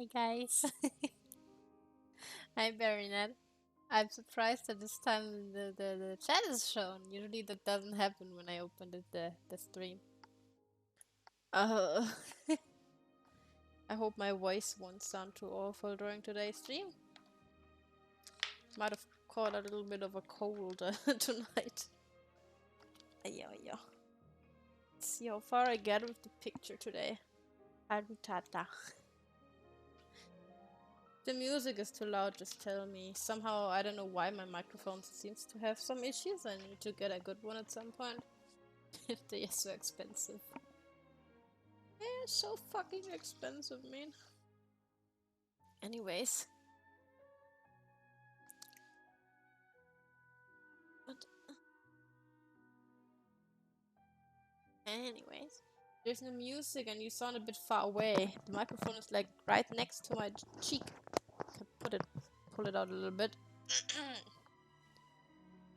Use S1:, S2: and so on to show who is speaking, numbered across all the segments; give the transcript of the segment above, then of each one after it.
S1: Hi guys. Hi Baronet. I'm surprised that this time the chat is shown. Usually that doesn't happen when I open the stream. Uh, I hope my voice won't sound too awful during today's stream. Might have caught a little bit of a cold tonight. Yeah, yeah. Let's see how far I get with the picture today. Arutata. The music is too loud, just tell me. Somehow, I don't know why my microphone seems to have some issues. I need to get a good one at some point. They are so expensive. They're so fucking expensive, man. Anyways. Anyways. There's no music and you sound a bit far away. The microphone is like right next to my cheek. I can pull it out a little bit.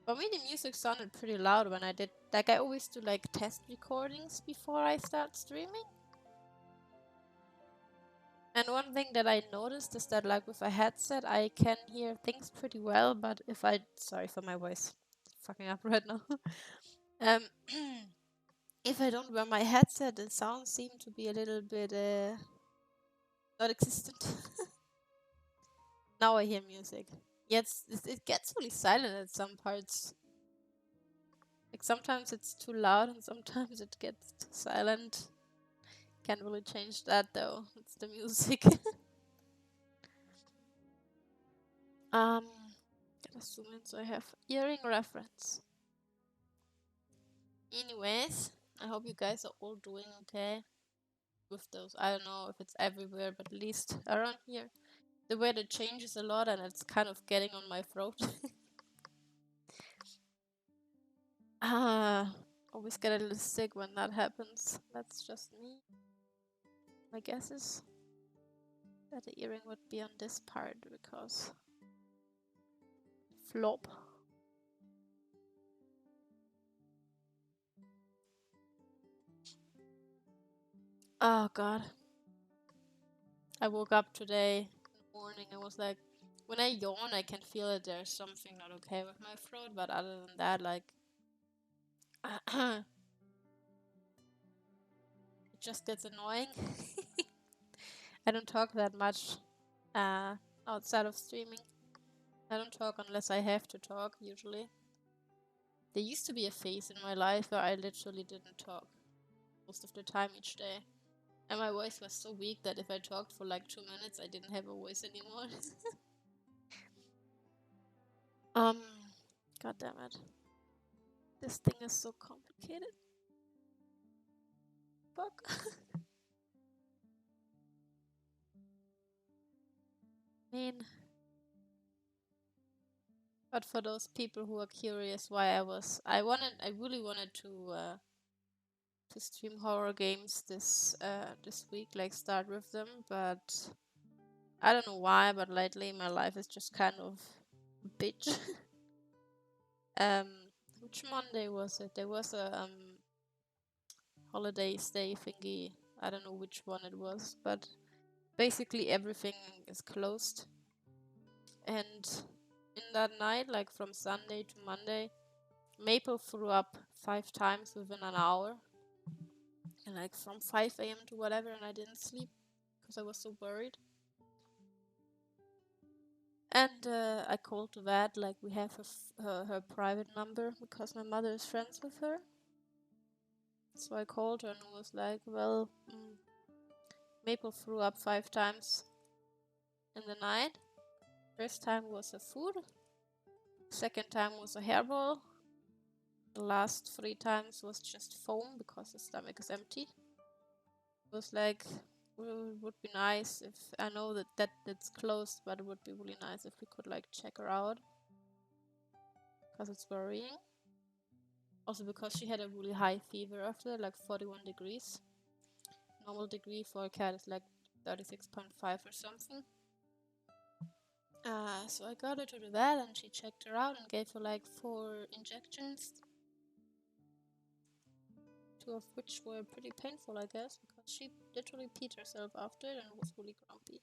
S1: For me, the music sounded pretty loud when I did. Like, I always do like test recordings before I start streaming. And one thing that I noticed is that, like, with a headset, I can hear things pretty well, but if I. Sorry for my voice. Fucking up right now. um, if I don't wear my headset, the sounds seem to be a little bit not existent. Now I hear music. Yes, it gets really silent at some parts. Like sometimes it's too loud and sometimes it gets too silent. Can't really change that though. It's the music. Gotta zoom in so I have earring reference. Anyways, I hope you guys are all doing okay with those. I don't know if it's everywhere, but at least around here. The weather changes a lot and it's kind of getting on my throat. Always get a little sick when that happens. That's just me. My guess is that the earring would be on this part because flop. Oh god. I woke up today in the morning and was like, when I yawn, I can feel that there's something not okay with my throat, but other than that, like, it just gets annoying. I don't talk that much outside of streaming. I don't talk unless I have to talk, usually. There used to be a phase in my life where I literally didn't talk most of the time each day. And my voice was so weak that if I talked for like 2 minutes, I didn't have a voice anymore. God damn it. This thing is so complicated. Fuck. But for those people who are curious why I really wanted to stream horror games this week, like start with them, but I don't know why, but lately my life is just kind of a bitch. Which Monday was it? There was a holiday stay thingy. I don't know which one it was, but basically everything is closed. And in that night, like from Sunday to Monday, Maple threw up 5 times within an hour. And like from 5 a.m. to whatever, and I didn't sleep because I was so worried. And I called to that, like we have her private number because my mother is friends with her. So I called her and was like, well, Maple threw up 5 times in the night. First time was a food. Second time was a hairball. The last 3 times was just foam because the stomach is empty. It was like, well, it would be nice if, I know that it's closed, but it would be really nice if we could like check her out. Because it's worrying. Also because she had a really high fever after, like 41 degrees. Normal degree for a cat is like 36.5 or something. So I got her to do that and she checked her out and gave her like 4 injections. 2 of which were pretty painful, I guess, because she literally peed herself after it and was really grumpy.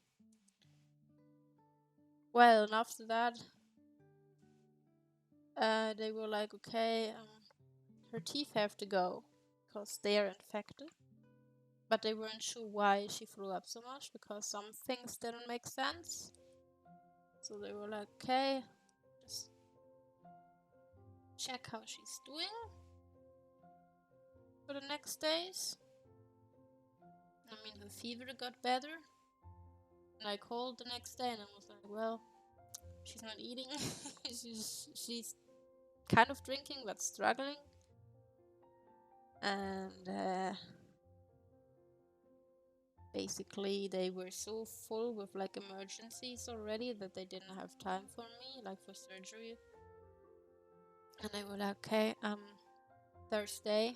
S1: Well, and after that, they were like, okay, her teeth have to go because they are infected. But they weren't sure why she threw up so much because some things didn't make sense. So they were like, okay, just check how she's doing for the next days. I mean, her fever got better. And I called the next day and I was like, well, she's not eating. she's kind of drinking but struggling. And basically they were so full with like emergencies already that they didn't have time for me, like for surgery. And they were like, okay, Thursday,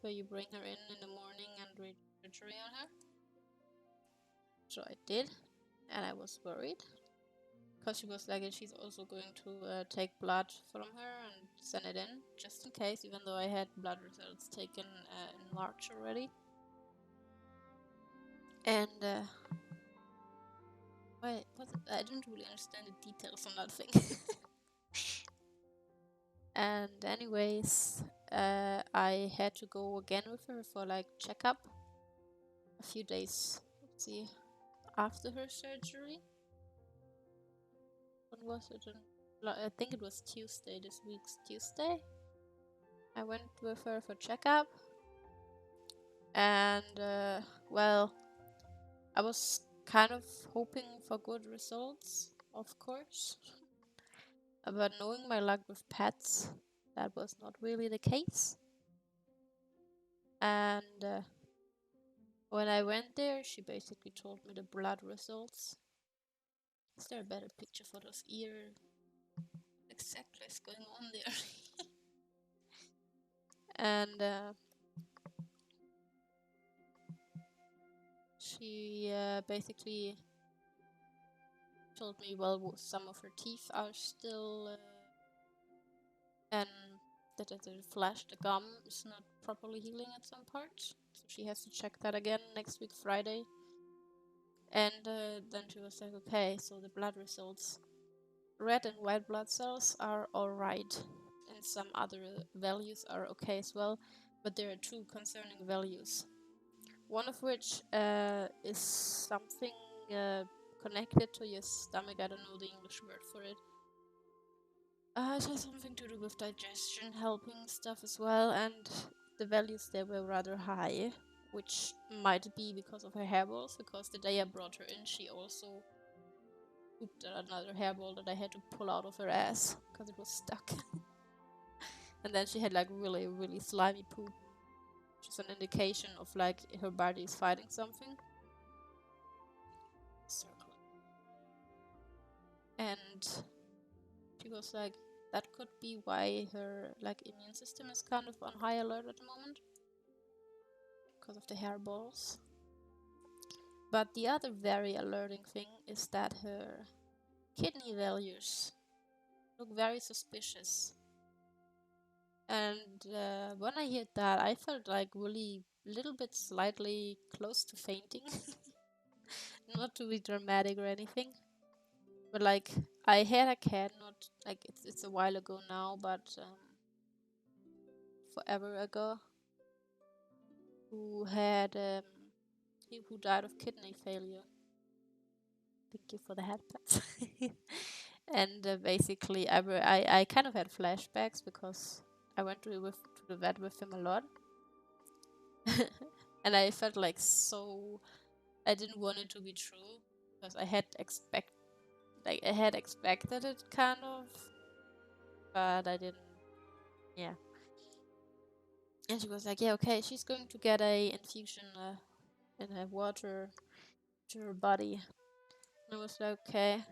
S1: so you bring her in the morning and read surgery on her. So I did, and I was worried because she was like, she's also going to take blood from her and send it in just in case, even though I had blood results taken in March already. And wait, I didn't really understand the details on that thing. And anyways, I had to go again with her for like checkup a few days, let's see, after her surgery. When was it? I think it was Tuesday, this week's Tuesday. I went with her for checkup. And well, I was kind of hoping for good results, of course. But knowing my luck with pets, that was not really the case. And when I went there, she basically told me the blood results. Is there a better picture for those ears? Exactly what's going on there. And she basically told me, well, some of her teeth are still, and that the flesh, the gum, is not properly healing at some parts. So she has to check that again next week, Friday. And then she was like, okay, so the blood results. Red and white blood cells are alright, and some other values are okay as well, but there are two concerning values. One of which is something connected to your stomach. I don't know the English word for it. It has something to do with digestion, helping stuff as well, and the values there were rather high, which might be because of her hairballs, because the day I brought her in, she also pooped another hairball that I had to pull out of her ass, because it was stuck. And then she had like really, really slimy poop, which is an indication of like her body is fighting something. Circle. And she was like, that could be why her like immune system is kind of on high alert at the moment, because of the hairballs. But the other very alerting thing is that her kidney values look very suspicious. And when I heard that, I felt like really little bit slightly close to fainting. Not to be dramatic or anything, but like I had a cat, not like it's a while ago now, but forever ago, who had who died of kidney failure. Thank you for the head pats. And basically, I kind of had flashbacks because I went to the vet with him a lot. And I felt like so I didn't want it to be true because I had expected it kind of, but I didn't. Yeah. And she was like, yeah, okay, she's going to get a infusion in her water to her body. And I was like, okay.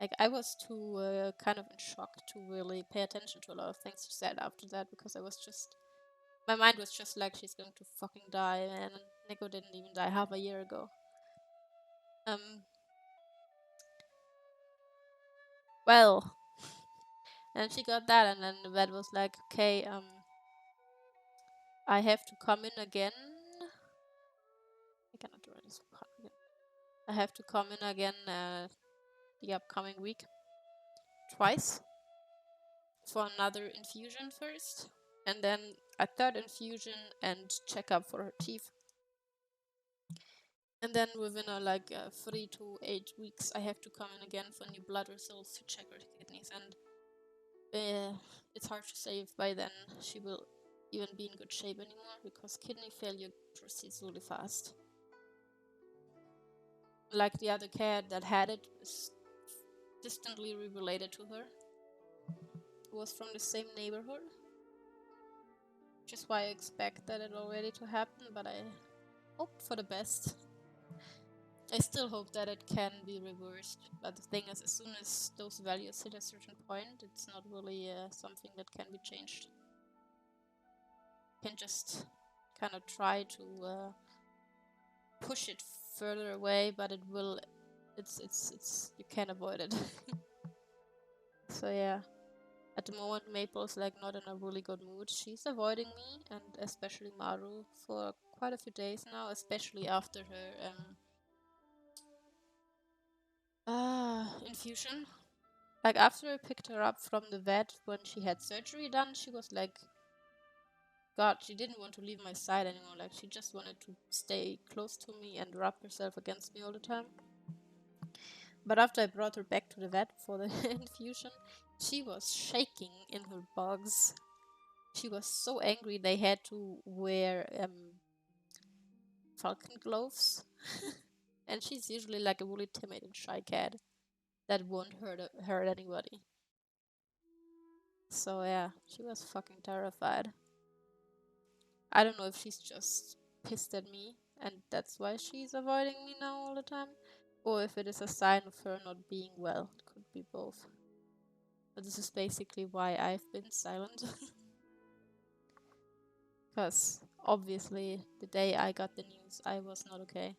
S1: Like, I was too kind of in shock to really pay attention to a lot of things she said after that, because I was just, my mind was just like, she's going to fucking die, and Nico didn't even die half a year ago. Well, and she got that, and then the vet was like, okay, I have to come in again. I cannot do this part again. I have to come in again the upcoming week twice for another infusion first, and then a third infusion and checkup for her teeth. And then within 3 to 8 weeks, I have to come in again for new blood results to check her kidneys. And it's hard to say if by then she will even be in good shape anymore, because kidney failure proceeds really fast. Like the other cat that had it is distantly related to her. It was from the same neighborhood, which is why I expect that it already to happen, but I hope for the best. I still hope that it can be reversed, but the thing is, as soon as those values hit a certain point, it's not really something that can be changed. You can just kind of try to push it further away, but it will. It's you can't avoid it. So yeah, at the moment Maple's like not in a really good mood. She's avoiding me and especially Maru for quite a few days now, especially after her infusion. Like after I picked her up from the vet when she had surgery done, she was like, God, she didn't want to leave my side anymore. Like she just wanted to stay close to me and rub herself against me all the time. But after I brought her back to the vet for the infusion, she was shaking in her bugs. She was so angry they had to wear falcon gloves. And she's usually like a really timid and shy cat that won't hurt anybody. So yeah, she was fucking terrified. I don't know if she's just pissed at me and that's why she's avoiding me now all the time, or if it is a sign of her not being well. It could be both. But this is basically why I've been silent. Because obviously the day I got the news, I was not okay.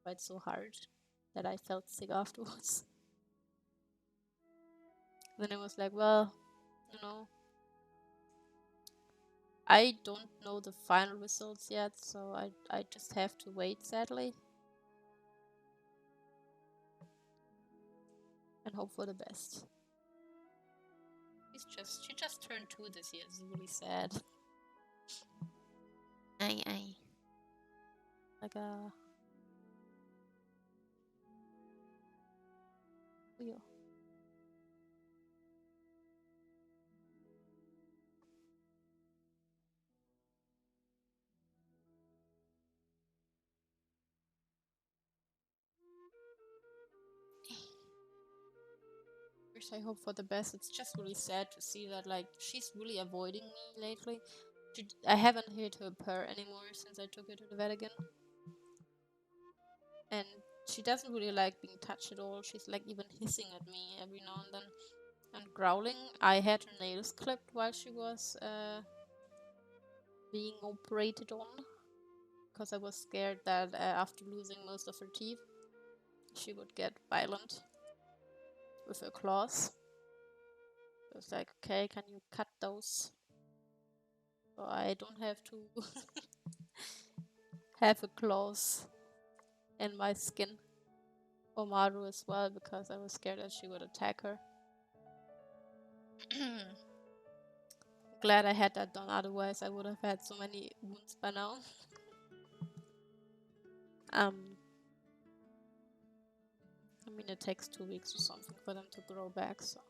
S1: Quite so hard that I felt sick afterwards. Then it was like, well, you know, I don't know the final results yet, so I just have to wait, sadly. And hope for the best. She just turned 2 this year. It's really sad. Aye. Like a... Yeah. I hope for the best. It's just really sad to see that, like, she's really avoiding me lately. I haven't heard her purr anymore since I took her to the vet again. And she doesn't really like being touched at all. She's like even hissing at me every now and then. And growling. I had her nails clipped while she was being operated on. Because I was scared that after losing most of her teeth, she would get violent with her claws. I was like, okay, can you cut those? So I don't have to have a claws in my skin. Or Maru as well, because I was scared that she would attack her. Glad I had that done, otherwise I would have had so many wounds by now. I mean, it takes 2 weeks or something for them to grow back, so...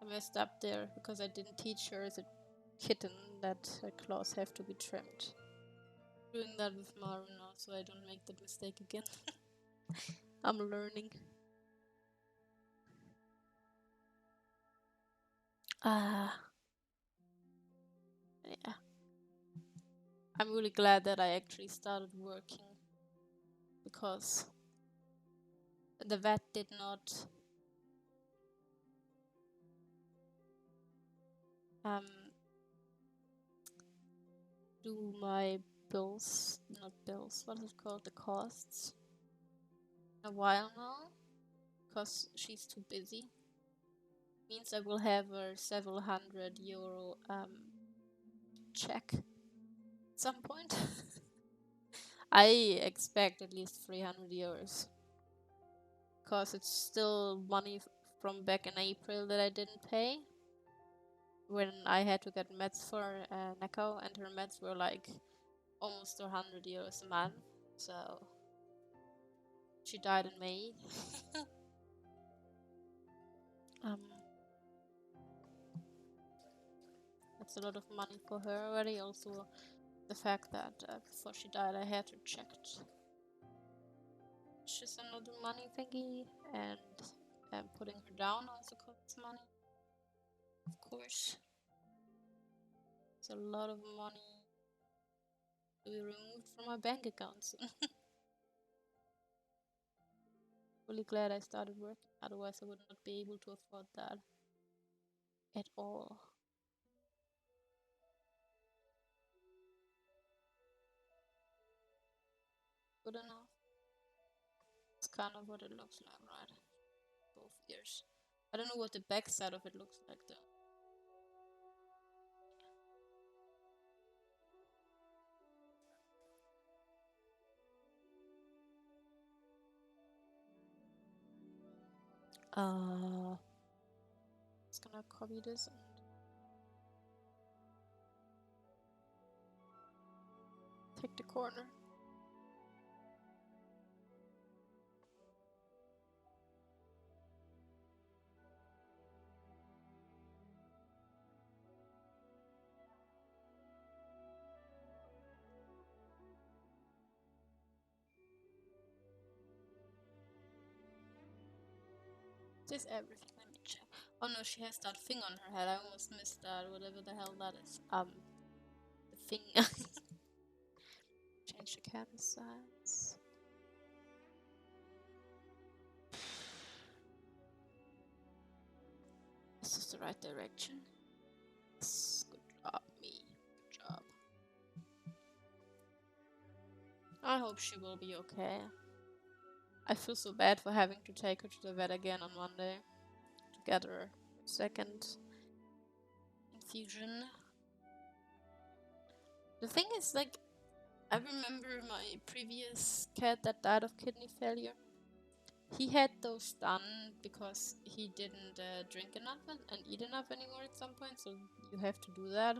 S1: I messed up there because I didn't teach her as a kitten that her claws have to be trimmed. Doing that with Maru now, so I don't make that mistake again. I'm learning. Yeah. I'm really glad that I actually started working, because the vet did not do my bills, not bills, what is it called, the costs, a while now, because she's too busy. Means I will have a several €100 check at some point. I expect at least 300 euros. Because it's still money from back in April that I didn't pay. When I had to get meds for Neko, and her meds were like almost 100 euros a month. So she died in May. That's a lot of money for her already. Also, the fact that before she died, I had to check she's another money thingy, and putting her down also costs money. Of course, it's a lot of money to be removed from my bank accounts. Really glad I started working, otherwise I would not be able to afford that at all. Good enough. It's kind of what it looks like, right? Both ears. I don't know what the back side of it looks like though. Just gonna copy this and take the corner. This everything. Let me check. Oh no, she has that thing on her head. I almost missed that. Whatever the hell that is. The thing. Change the camera size. Is this the right direction? Yes. Good job, me. Good job. I hope she will be okay. I feel so bad for having to take her to the vet again on Monday to get her second infusion. The thing is, like, I remember my previous cat that died of kidney failure. He had those done because he didn't drink enough and eat enough anymore at some point, so you have to do that.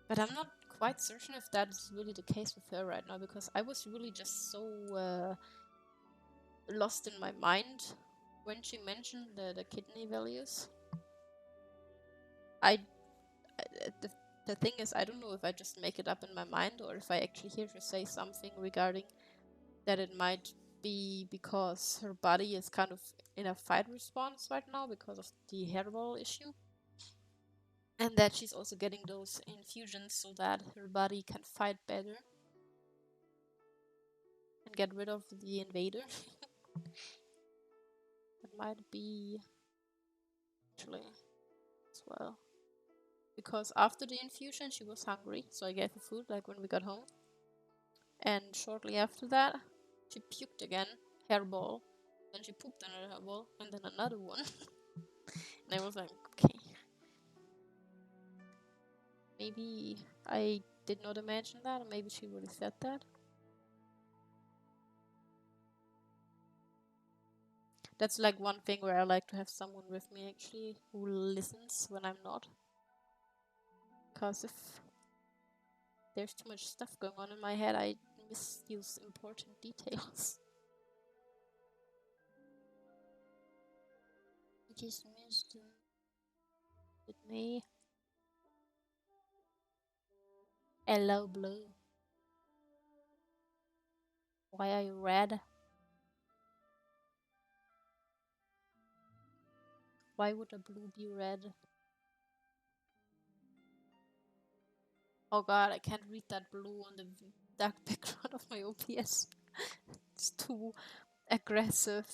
S1: But I'm not quite certain if that is really the case with her right now, because I was really just so lost in my mind when she mentioned the kidney values. The thing is, I don't know if I just make it up in my mind or if I actually hear her say something regarding that it might be because her body is kind of in a fight response right now because of the hairball issue. And that she's also getting those infusions so that her body can fight better and get rid of the invader. That might be actually as well. Because after the infusion she was hungry, so I gave her food like when we got home. And shortly after that, she puked again, hairball. Then she pooped another hairball, and then another one. And I was like, okay. Maybe I did not imagine that, or maybe she really said that. That's like one thing where I like to have someone with me actually who listens when I'm not. Because if there's too much stuff going on in my head, I misuse important details. Just missed with me. Hello, blue. Why are you red? Why would a blue be red? Oh god, I can't read that blue on the dark background of my OBS. It's too aggressive.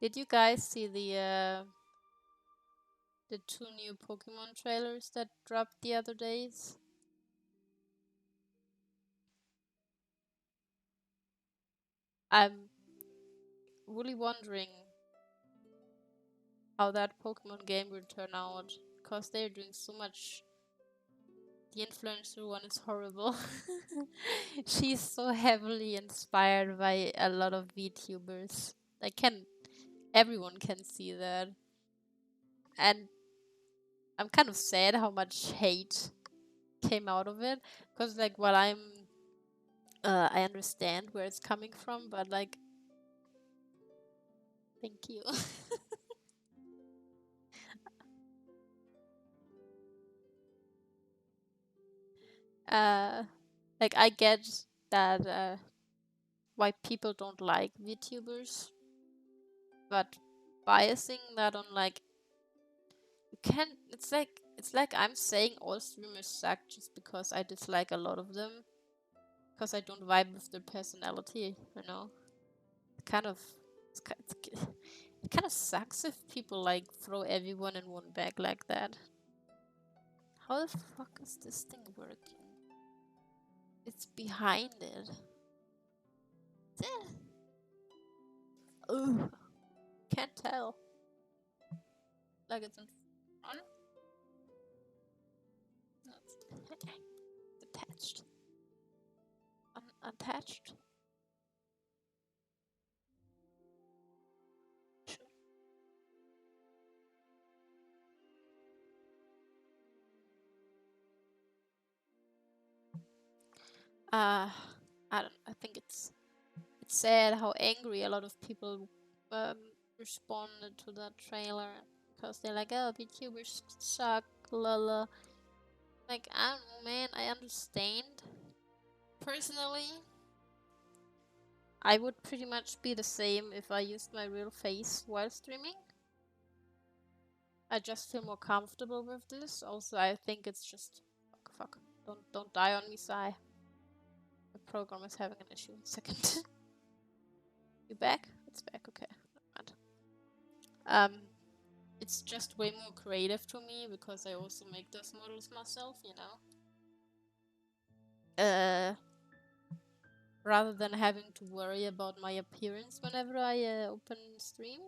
S1: Did you guys see the 2 new Pokemon trailers that dropped the other days? I'm really wondering how that Pokemon game will turn out, because they're doing so much the influencer one is horrible. She's so heavily inspired by a lot of VTubers. Everyone can see that. And I'm kind of sad how much hate came out of it. Because, like, while I understand where it's coming from, but, like, thank you. Like, I get that, why people don't like VTubers, but biasing that on, like, you can't, it's like I'm saying all streamers suck just because I dislike a lot of them, because I don't vibe with their personality, you know? It kind of, it kind of sucks if people, like, throw everyone in one bag like that. How the fuck is this thing working? It's behind it. Ugh. Can't tell. Like it's in front? No, it's attached. Unattached? Sure. I think it's sad how angry a lot of people um, responded to that trailer, because they're like, oh, VTubers suck, lala. Like, I don't know, man, I understand. Personally, I would pretty much be the same if I used my real face while streaming. I just feel more comfortable with this. Also, I think it's just fuck. Don't die on me, Sai. The program is having an issue. Second. You back? It's back. Okay. It's just way more creative to me because I also make those models myself, you know. Rather than having to worry about my appearance whenever I open stream,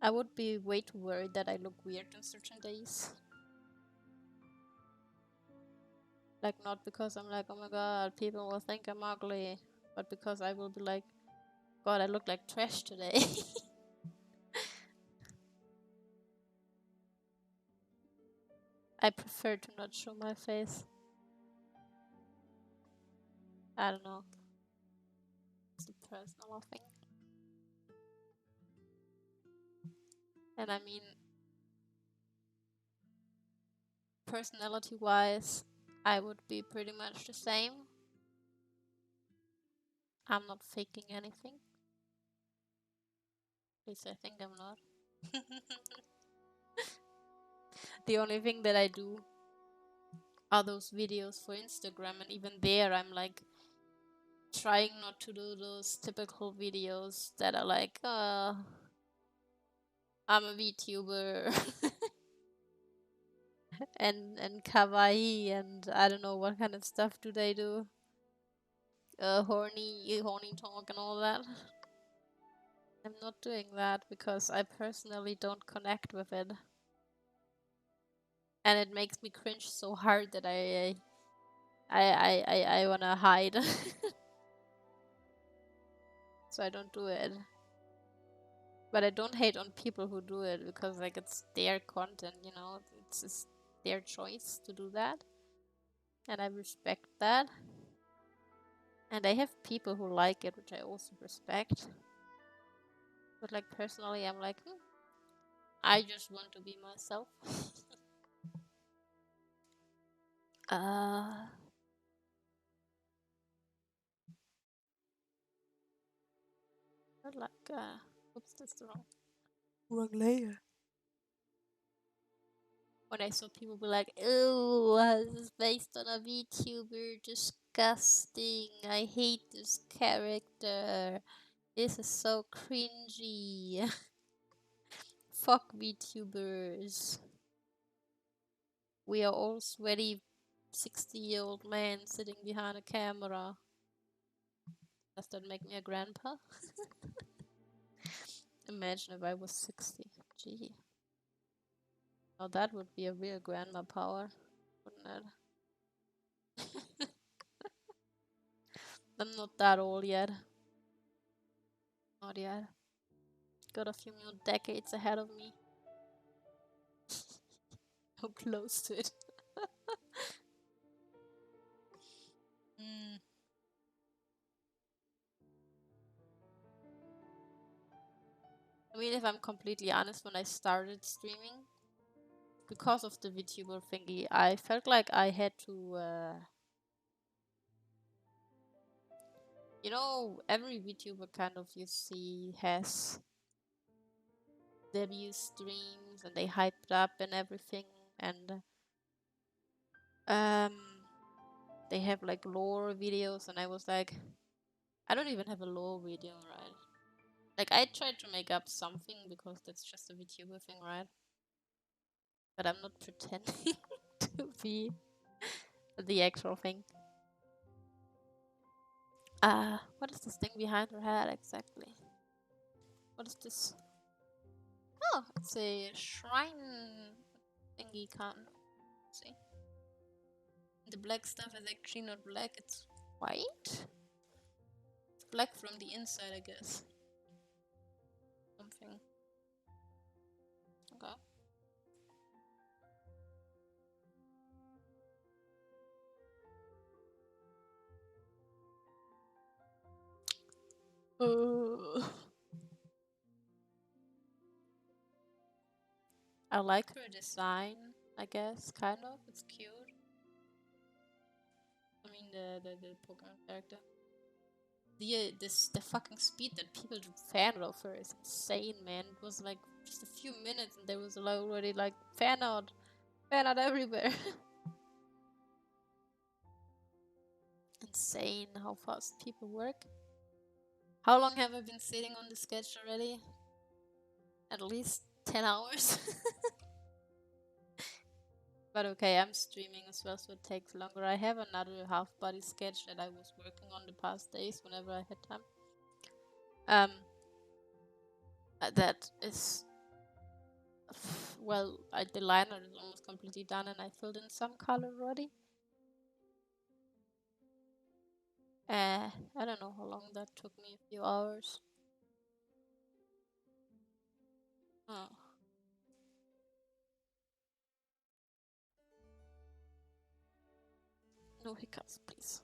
S1: I would be way too worried that I look weird on certain days. Like, not because I'm like, oh my god, people will think I'm ugly, but because I will be like, god, I look like trash today. I prefer to not show my face. I don't know. It's a personal thing. And I mean, personality-wise, I would be pretty much the same. I'm not faking anything. At least I think I'm not. The only thing that I do are those videos for Instagram, and even there I'm like trying not to do those typical videos that are like, I'm a VTuber and kawaii and I don't know what kind of stuff do they do. Horny talk and all that. I'm not doing that because I personally don't connect with it. And it makes me cringe so hard that I wanna hide. So I don't do it. But I don't hate on people who do it because, like, it's their content, you know? It's just their choice to do that. And I respect that. And I have people who like it, which I also respect. But, like, personally, I'm like, I just want to be myself. But like, oops, that's the wrong layer. When I saw people be like, "Oh, this is based on a VTuber, disgusting. I hate this character. This is so cringy. Fuck VTubers. We are all sweaty 60-year-old men sitting behind a camera." Does that make me a grandpa? Imagine if I was 60. Gee. Now that would be a real grandma power, wouldn't it? I'm not that old yet. Not yet. Got a few more decades ahead of me. So close to it. I mean, if I'm completely honest, when I started streaming, because of the VTuber thingy, I felt like I had to, you know, every VTuber kind of you see has debut streams and they hyped up and everything, and they have like lore videos, and I was like, I don't even have a lore video, right? Like, I tried to make up something because that's just a VTuber thing, right? But I'm not pretending to be the actual thing. What is this thing behind her head exactly? What is this? Oh, it's a shrine thingy kind. See? The black stuff is actually not black, it's white? It's black from the inside, I guess. Something. Okay. I like her design, I guess, kind of. It's cute. I mean, the Pokemon character. The fucking speed that people do fan of her is insane, man. It was like just a few minutes and there was already like fan out everywhere. Insane how fast people work. How long have I been sitting on the sketch already? At least 10 hours. But okay, I'm streaming as well, so it takes longer. I have another half-body sketch that I was working on the past days whenever I had time. That is... Well, the liner is almost completely done and I filled in some color already. I don't know how long that took me, a few hours. Oh. No hiccups, please.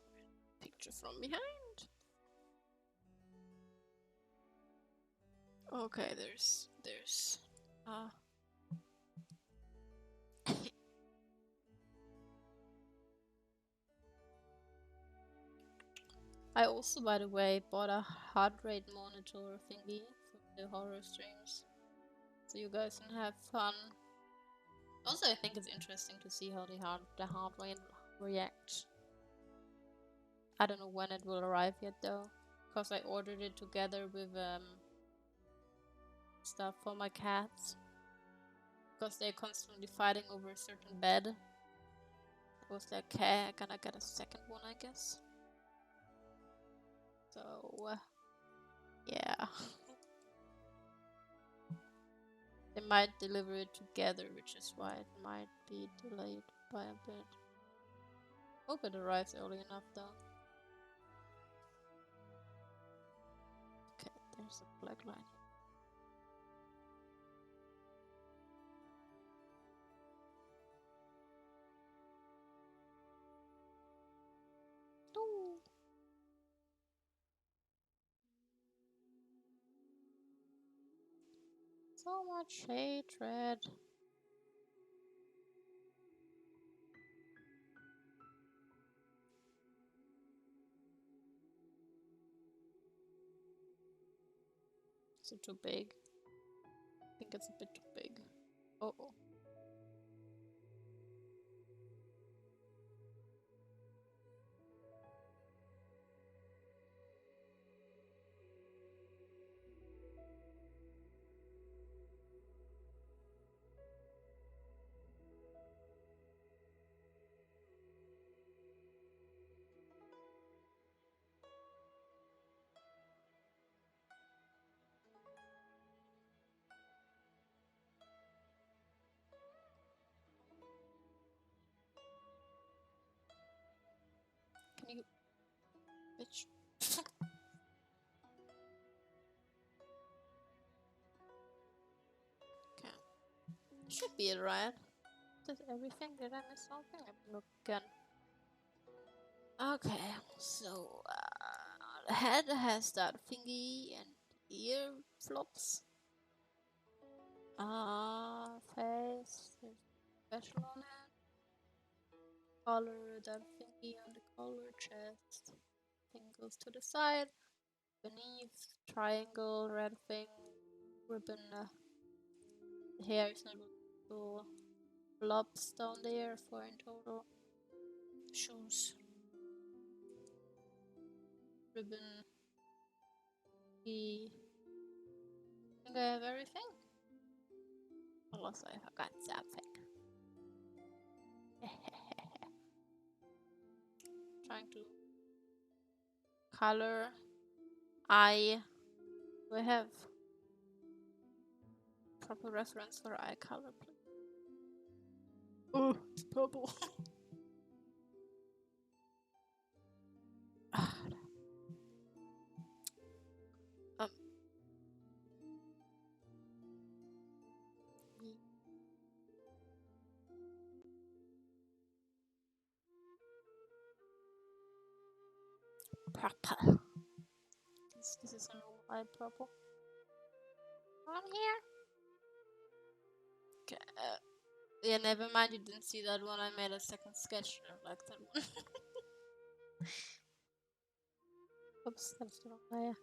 S1: Picture from behind. Okay, there's I also, by the way, bought a heart rate monitor thingy for the horror streams, so you guys can have fun. Also, I think it's interesting to see how the heart rate reacts. I don't know when it will arrive yet though, because I ordered it together with stuff for my cats, because they're constantly fighting over a certain bed. I was like, okay, I'm gonna get a second one, I guess. So, yeah. They might deliver it together, which is why it might be delayed by a bit. Hope it arrives early enough though. Okay, there's a black line. Ooh. So much hatred. Is it too big? I think it's a bit too big. Uh oh. should be it, right? Did everything? Did I miss something? Let me look again. Okay, so the head has that thingy and ear flops. Face, there's special on it. Collar, that thingy on the collar, chest. Thing goes to the side. Beneath, triangle, red thing, ribbon. Hair is not so blobs down there, 4 in total. Shoes. Ribbon. I think I have everything. Unless I forgot something. Trying to color. We have proper reference for eye color, please. Oh, it's purple. Purple. This is a normal eye purple. On here. Okay. Yeah, never mind. You didn't see that one. I made a second sketch. I like that one. Oops, that's the wrong layer.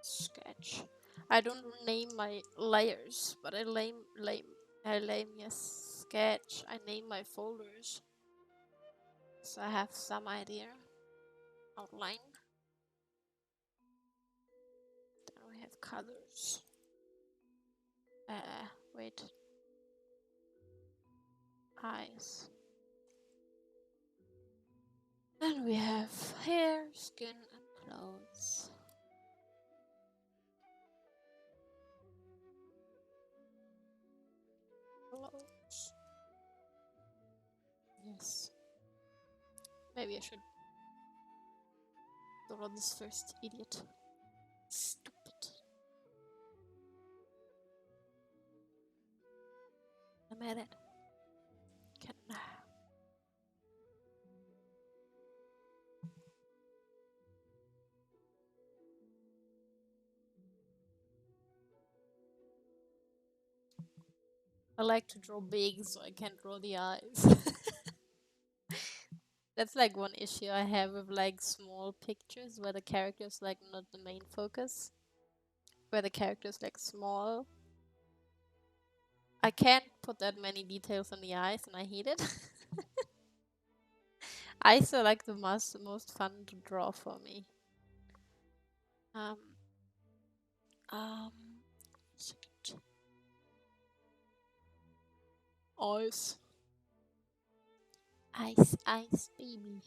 S1: Sketch. I don't name my layers, but I yes, sketch. I name my folders, so I have some idea. Outline. Then we have colors. Wait. Eyes. Then we have hair, skin, and clothes. Clothes. Yes. Maybe I should draw this first, idiot. Stupid. I made it. Can I like to draw big, so I can't draw the eyes. That's like one issue I have with like small pictures where the character is like not the main focus. Where the character is like small. I can't put that many details on the eyes and I hate it. Eyes are like the most fun to draw for me. Second. Eyes. Eyes, baby.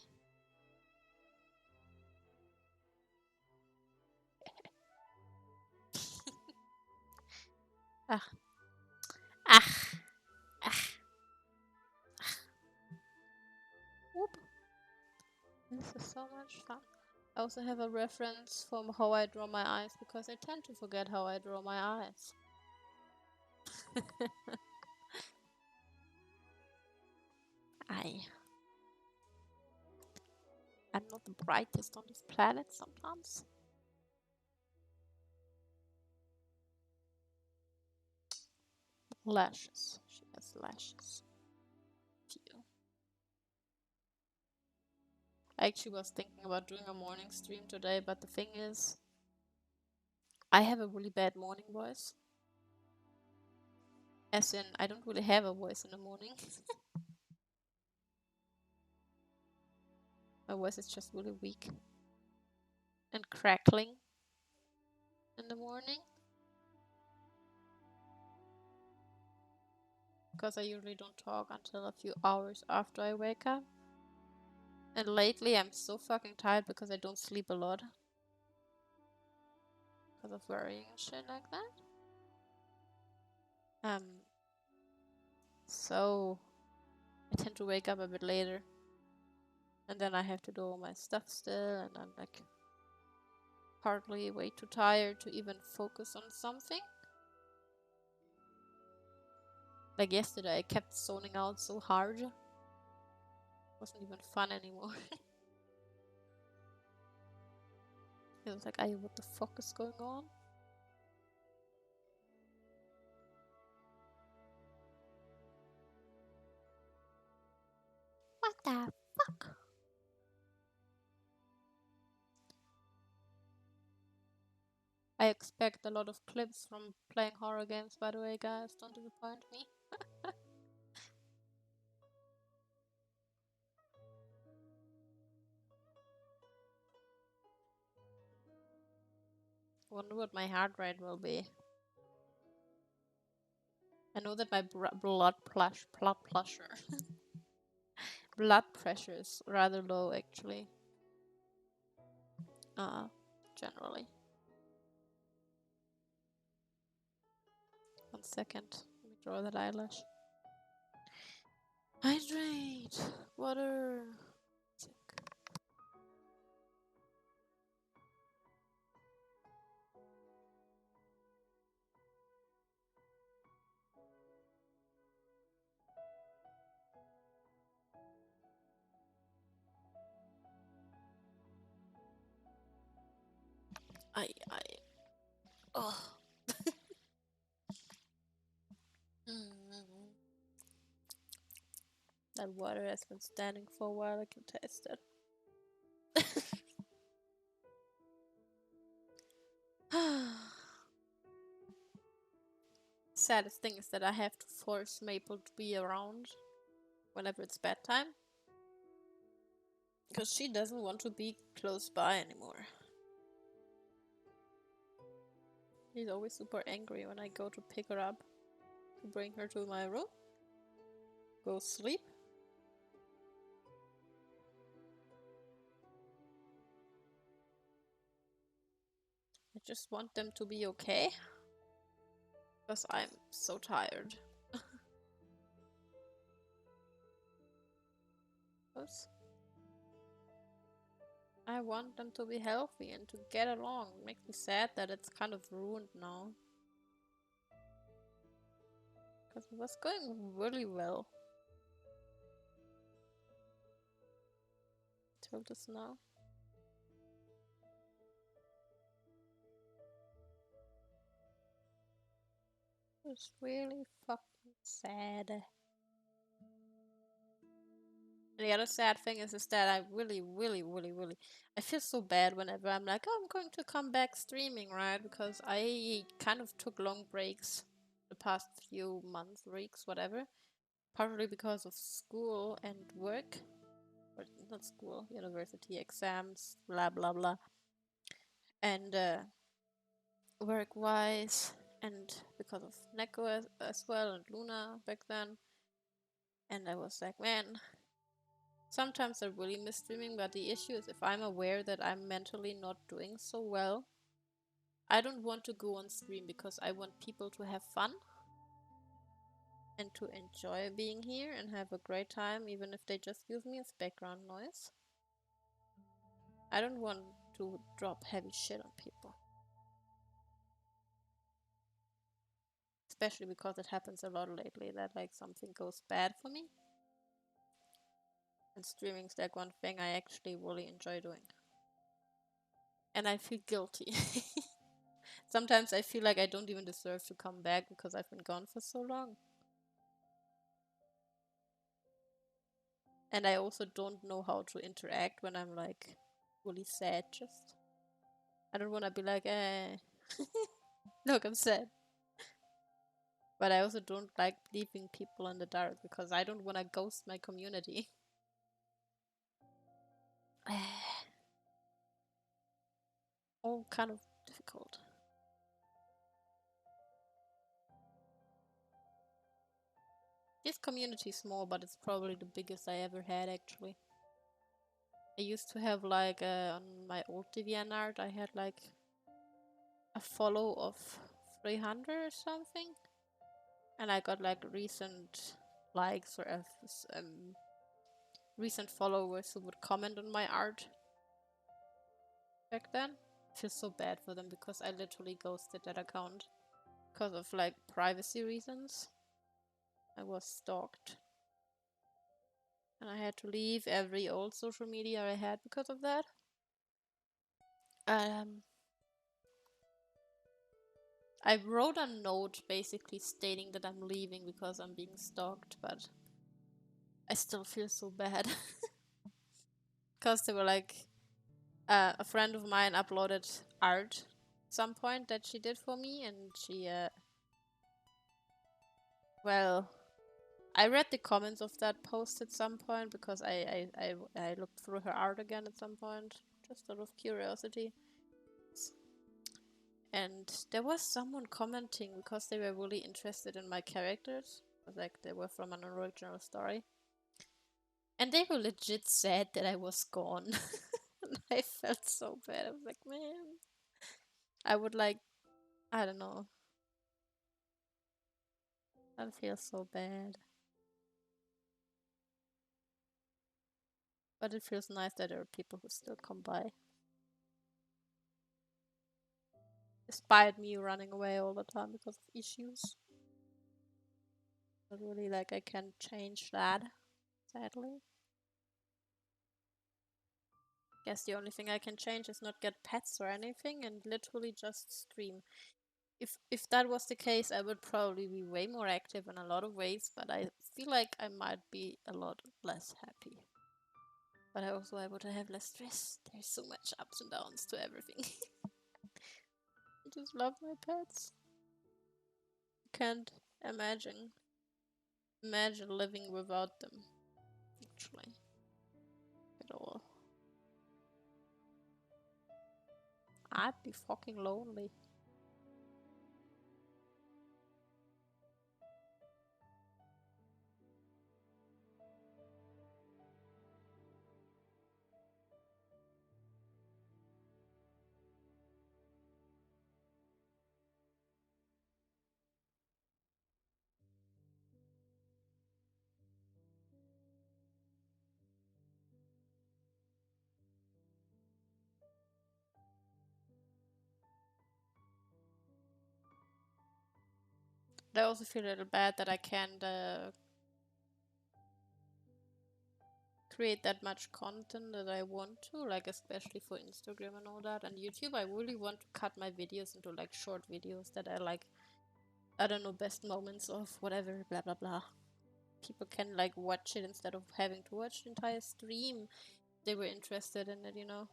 S1: Ah. Whoop. This is so much fun. I also have a reference from how I draw my eyes because I tend to forget how I draw my eyes. I'm not the brightest on this planet sometimes. Lashes. She has lashes. Few. I actually was thinking about doing a morning stream today, but the thing is, I have a really bad morning voice. As in, I don't really have a voice in the morning. My voice is just really weak and crackling in the morning. Because I usually don't talk until a few hours after I wake up. And lately I'm so fucking tired because I don't sleep a lot. Because of worrying and shit like that. So I tend to wake up a bit later. And then I have to do all my stuff still, and I'm like partly way too tired to even focus on something. Like yesterday, I kept zoning out so hard. It wasn't even fun anymore. It was like, "Aye, what the fuck is going on?" What the fuck? I expect a lot of clips from playing horror games, by the way, guys. Don't disappoint me. Wonder what my heart rate will be. I know that my blood pressure blood pressure is rather low, actually. Generally. 1 second. Let me draw that eyelash. Hydrate. Water. I. Oh. That water has been standing for a while. I can taste it. Saddest thing is that I have to force Maple to be around whenever it's bedtime. Because she doesn't want to be close by anymore. She's always super angry when I go to pick her up to bring her to my room. Go sleep. I just want them to be okay. Because I'm so tired. Oops. I want them to be healthy and to get along. It makes me sad that it's kind of ruined now. Because it was going really well. Till this now. It's really fucking sad. And the other sad thing is that I really I feel so bad whenever I'm like, oh, I'm going to come back streaming, right? Because I kind of took long breaks the past few months, weeks, whatever. Partly because of school and work. Or not school, university, exams, blah blah blah. And work-wise, and because of Neko as well, and Luna back then. And I was like, man, sometimes I really miss streaming, but the issue is if I'm aware that I'm mentally not doing so well, I don't want to go on stream because I want people to have fun and to enjoy being here and have a great time, even if they just use me as background noise. I don't want to drop heavy shit on people. Especially because it happens a lot lately that like something goes bad for me. And streaming's like one thing I actually really enjoy doing. And I feel guilty. Sometimes I feel like I don't even deserve to come back because I've been gone for so long. And I also don't know how to interact when I'm like really sad. Just I don't want to be like, look, I'm sad. But I also don't like leaving people in the dark because I don't want to ghost my community. All kind of difficult. This community is small, but it's probably the biggest I ever had actually. I used to have like on my old DeviantArt, I had like a follow of 300 or something, and I got like recent likes or recent followers who would comment on my art back then. I feel so bad for them because I literally ghosted that account because of like privacy reasons. I was stalked. And I had to leave every old social media I had because of that. I wrote a note basically stating that I'm leaving because I'm being stalked, but I still feel so bad. Because they were like, a friend of mine uploaded art at some point that she did for me, and she, well, I read the comments of that post at some point because I looked through her art again at some point, just out of curiosity. And there was someone commenting because they were really interested in my characters. Like they were from an original story. And they were legit sad that I was gone. And I felt so bad. I was like, man. I would like, I don't know. I feel so bad. But it feels nice that there are people who still come by. Despite me running away all the time because of issues. But really, like, I can't change that, sadly. Guess the only thing I can change is not get pets or anything and literally just stream. If that was the case, I would probably be way more active in a lot of ways, but I feel like I might be a lot less happy. But I would have less stress. There's so much ups and downs to everything. I just love my pets. Can't imagine living without them, actually, at all. I'd be fucking lonely. I also feel a little bad that I can't create that much content that I want to, like especially for Instagram and all that. And YouTube, I really want to cut my videos into like short videos that are like, I don't know, best moments of whatever, blah blah blah. People can like watch it instead of having to watch the entire stream. They were interested in it, you know.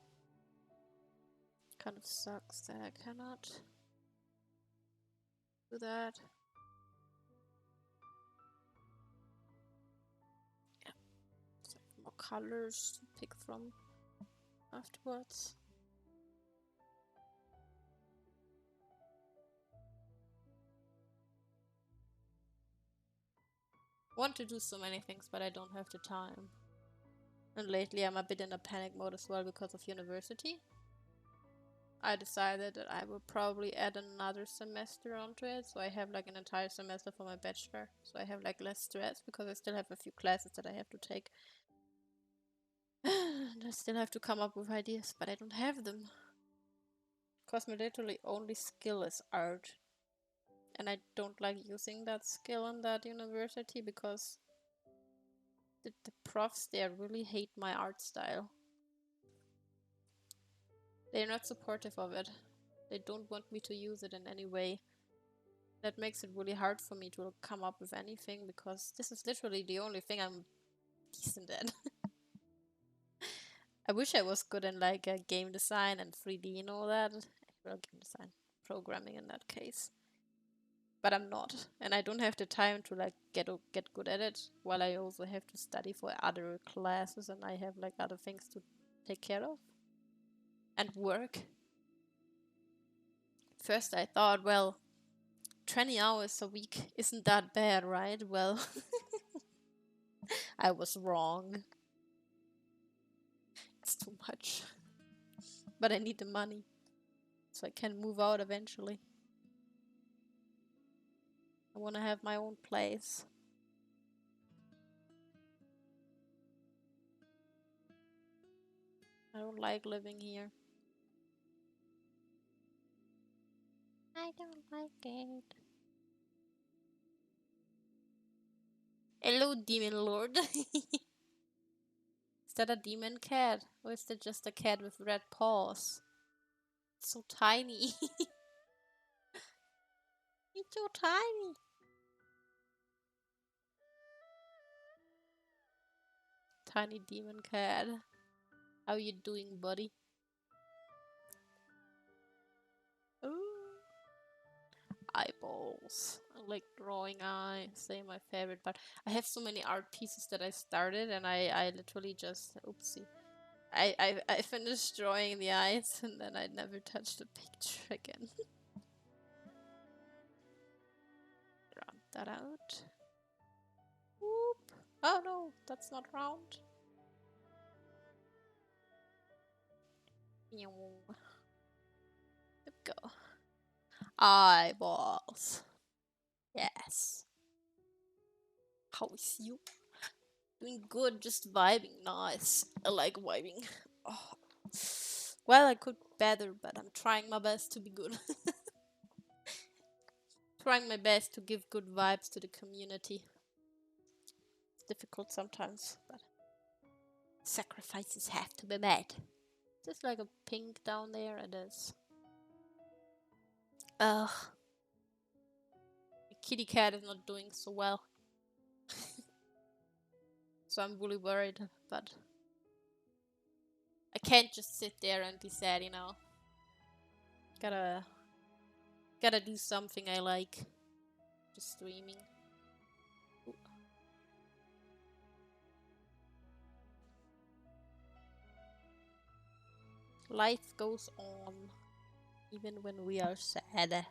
S1: Kind of sucks that I cannot do that. Yeah, it's like more colors to pick from afterwards. Want to do so many things, but I don't have the time. And lately I'm a bit in a panic mode as well because of university. I decided that I will probably add another semester onto it, so I have like an entire semester for my bachelor. So I have like less stress because I still have a few classes that I have to take. And I still have to come up with ideas, but I don't have them. Because my literally only skill is art. And I don't like using that skill in that university because the profs there really hate my art style. They're not supportive of it. They don't want me to use it in any way. That makes it really hard for me to come up with anything because this is literally the only thing I'm decent at. I wish I was good in like game design and 3D and all that. Well, game design, programming in that case. But I'm not, and I don't have the time to like get good at it. While I also have to study for other classes, and I have like other things to take care of and work. First, I thought, well, 20 hours a week isn't that bad, right? Well, I was wrong. It's too much. But I need the money, so I can move out eventually. I want to have my own place. I don't like living here. I don't like it. Hello, demon lord. Is that a demon cat? Or is that just a cat with red paws? It's so tiny. It's so tiny. Tiny demon cat. How you doing, buddy? Ooh. Eyeballs. I like drawing eyes. They're my favorite part. I have so many art pieces that I started and I literally just oopsie. I finished drawing the eyes and then I never touched the picture again. Round that out. Whoop. Oh no, that's not round. There we go. Eyeballs. Yes. How is you? Doing good, just vibing. Nice. I like vibing. Oh. Well, I could better, but I'm trying my best to be good. Trying my best to give good vibes to the community. It's difficult sometimes, but sacrifices have to be made. Just like a pink down there, it is. Ugh. The kitty cat is not doing so well. So I'm really worried, but I can't just sit there and be sad, you know. Gotta do something I like. Just streaming. Ooh. Life goes on, even when we are sad.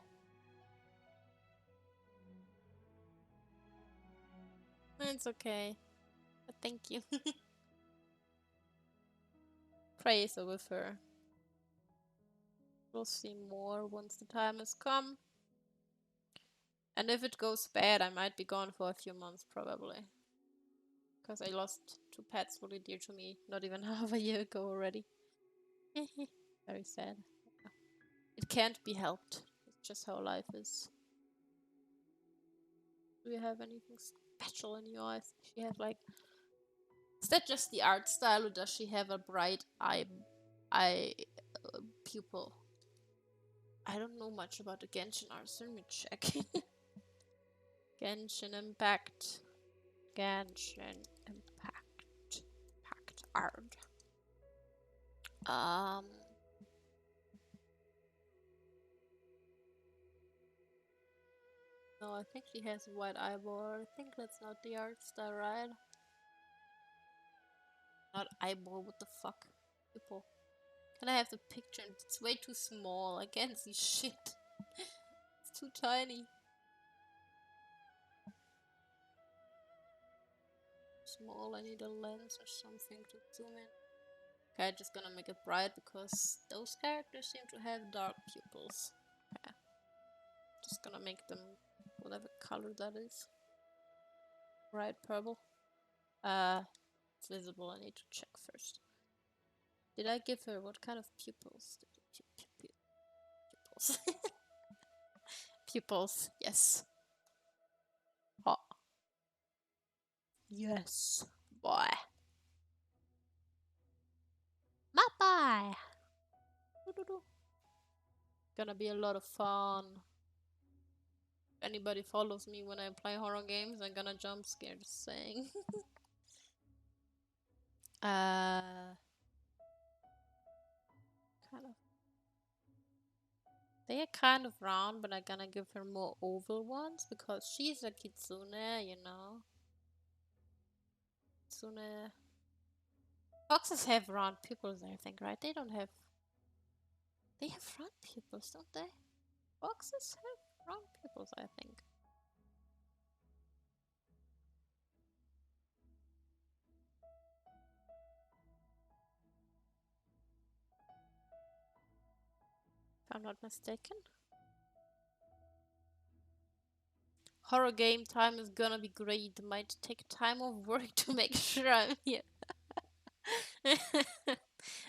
S1: It's okay. But thank you. Praise over her. We'll see more once the time has come. And if it goes bad, I might be gone for a few months probably. Because I lost 2 pets really dear to me not even half a year ago already. Very sad. It can't be helped. It's just how life is. Do you have anything special in your eyes? She have like... Is that just the art style or does she have a bright eye pupil? I don't know much about the Genshin art, so let me check. Genshin Impact. Genshin Impact. Impact art. No, I think she has a white eyeball. I think that's not the art style, right? Not eyeball, what the fuck? People. Can I have the picture? It's way too small. I can't see shit. It's too tiny. Small, I need a lens or something to zoom in. Okay, just gonna make it bright because those characters seem to have dark pupils. Okay. Just gonna make them whatever color that is. Bright purple. It's visible, I need to check first. Did I give her what kind of pupils? Pupils. Pupils, yes. Oh. Yes, boy. My boy. Gonna be a lot of fun. If anybody follows me when I play horror games, I'm gonna jump scare, just saying. Kind of. They are kind of round, but I'm gonna give her more oval ones because she's a kitsune, you know. Kitsune. Foxes have round pupils, I think, right? They don't have. They have round pupils, don't they? Foxes have round pupils, I think. If I'm not mistaken. Horror game time is gonna be great. Might take time off work to make sure I'm here.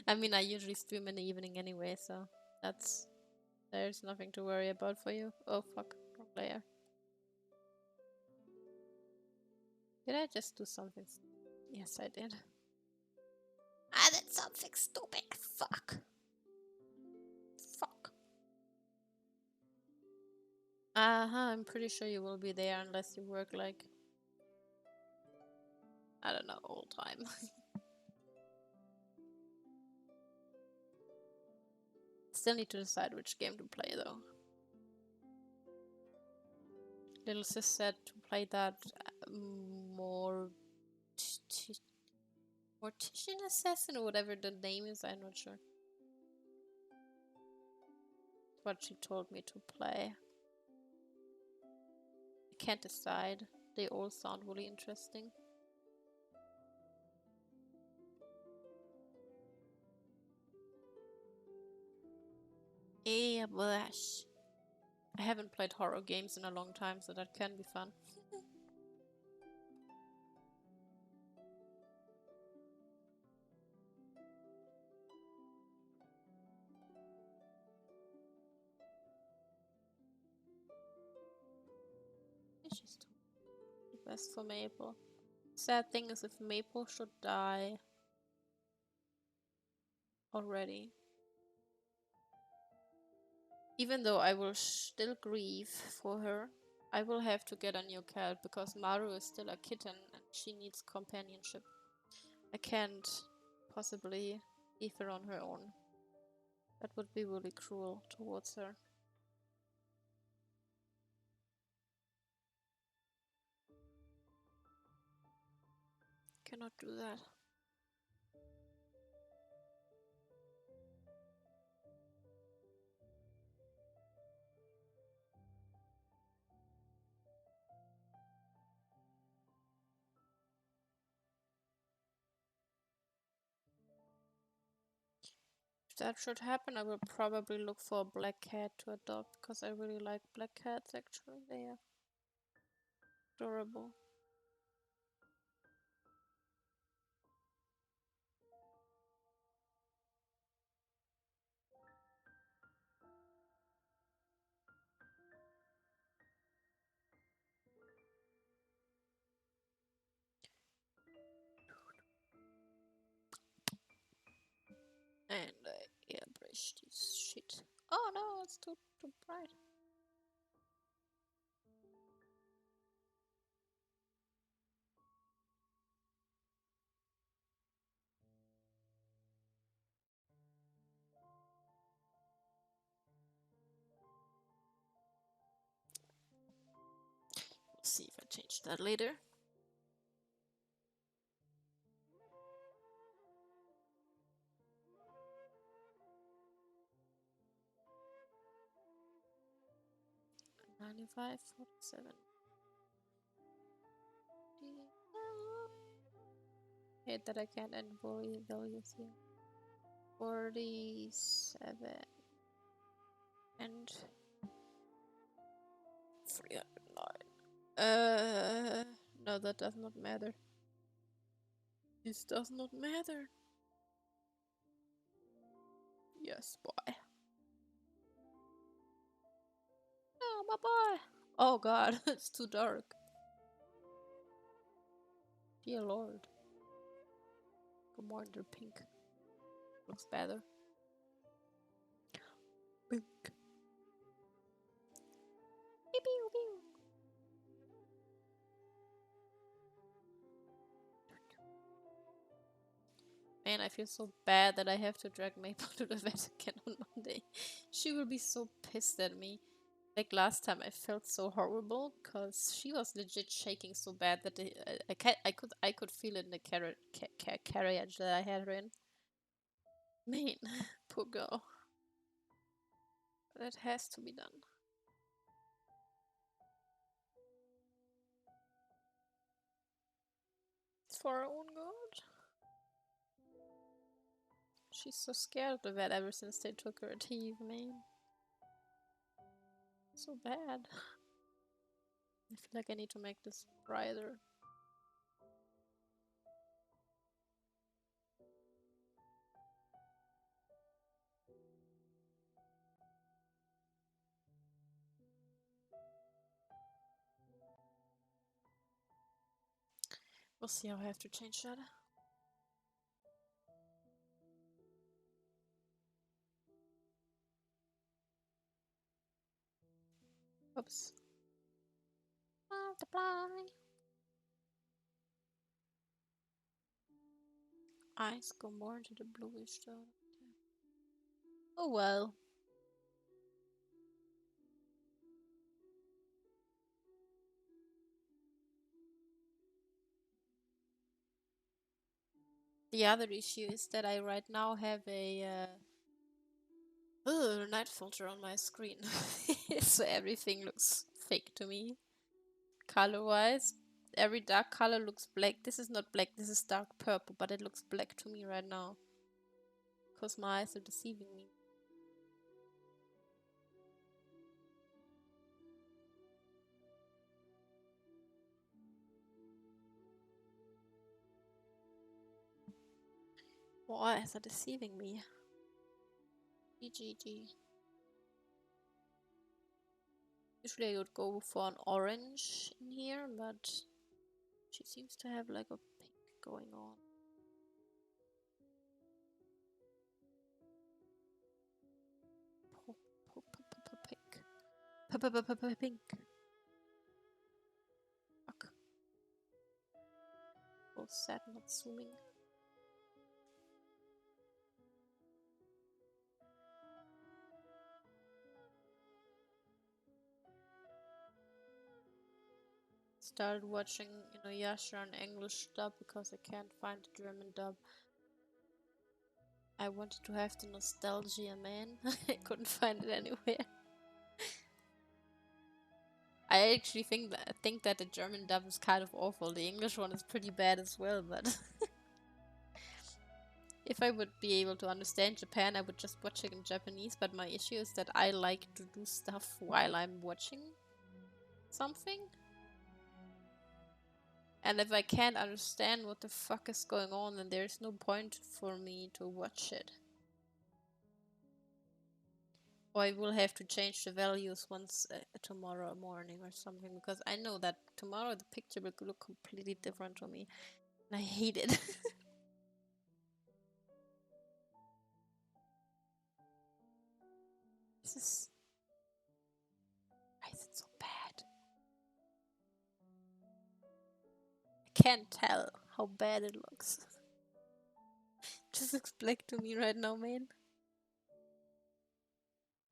S1: I mean, I usually stream in the evening anyway, so there's nothing to worry about for you. Oh fuck, wrong layer. Did I just do something? Yes, I did. I did something stupid. Fuck. Fuck. I'm pretty sure you will be there unless you work like, I don't know, all time. Still need to decide which game to play though. Little sis said to play that more Mortician Assassin or whatever the name is, I'm not sure. What she told me to play. I can't decide. They all sound really interesting. Blush. I haven't played horror games in a long time, so that can be fun. It's just the best for Maple. Sad thing is if Maple should die already. Even though I will still grieve for her, I will have to get a new cat because Maru is still a kitten and she needs companionship. I can't possibly leave her on her own. That would be really cruel towards her. Cannot do that. If that should happen, I will probably look for a black cat to adopt because I really like black cats actually. They are adorable. And I airbrush this shit. Oh no, it's too bright. We'll see if I change that later. $95, $47. Hate that I can't end values here. 47 and 309. No, that does not matter. This does not matter. Yes, boy. Oh, my boy. Oh god, it's too dark. Dear lord. Good morning, pink. Looks better. Pink. Pew, pew, pew. Man, I feel so bad that I have to drag Maple to the vet again on Monday. She will be so pissed at me. Like last time, I felt so horrible because she was legit shaking so bad that I could feel it in the carriage that I had her in. Man, poor girl. That has to be done. It's for our own good. She's so scared of the vet ever since they took her teeth, man. So bad. I feel like I need to make this brighter. We'll see how I have to change that. Oops. Multiply. Eyes go more into the bluish tone. Oh well. The other issue is that I right now have a night filter on my screen. So everything looks fake to me. Color-wise, every dark color looks black. This is not black, this is dark purple, but it looks black to me right now. Because my eyes are deceiving me. My eyes are deceiving me. GGG. Usually I would go for an orange in here, but she seems to have like a pink going on. Pink. Pink. Fuck. Oh, sad, not zooming. Started watching Inuyasha in English dub because I can't find the German dub. I wanted to have the nostalgia, man. I couldn't find it anywhere. I actually think that the German dub is kind of awful. The English one is pretty bad as well, but if I would be able to understand Japan, I would just watch it in Japanese. But my issue is that I like to do stuff while I'm watching something. And if I can't understand what the fuck is going on, then there's no point for me to watch it. Or I will have to change the values once tomorrow morning or something, because I know that tomorrow the picture will look completely different to me. And I hate it. Why is it so bad? I can't tell how bad it looks. Just looks black to me right now, man.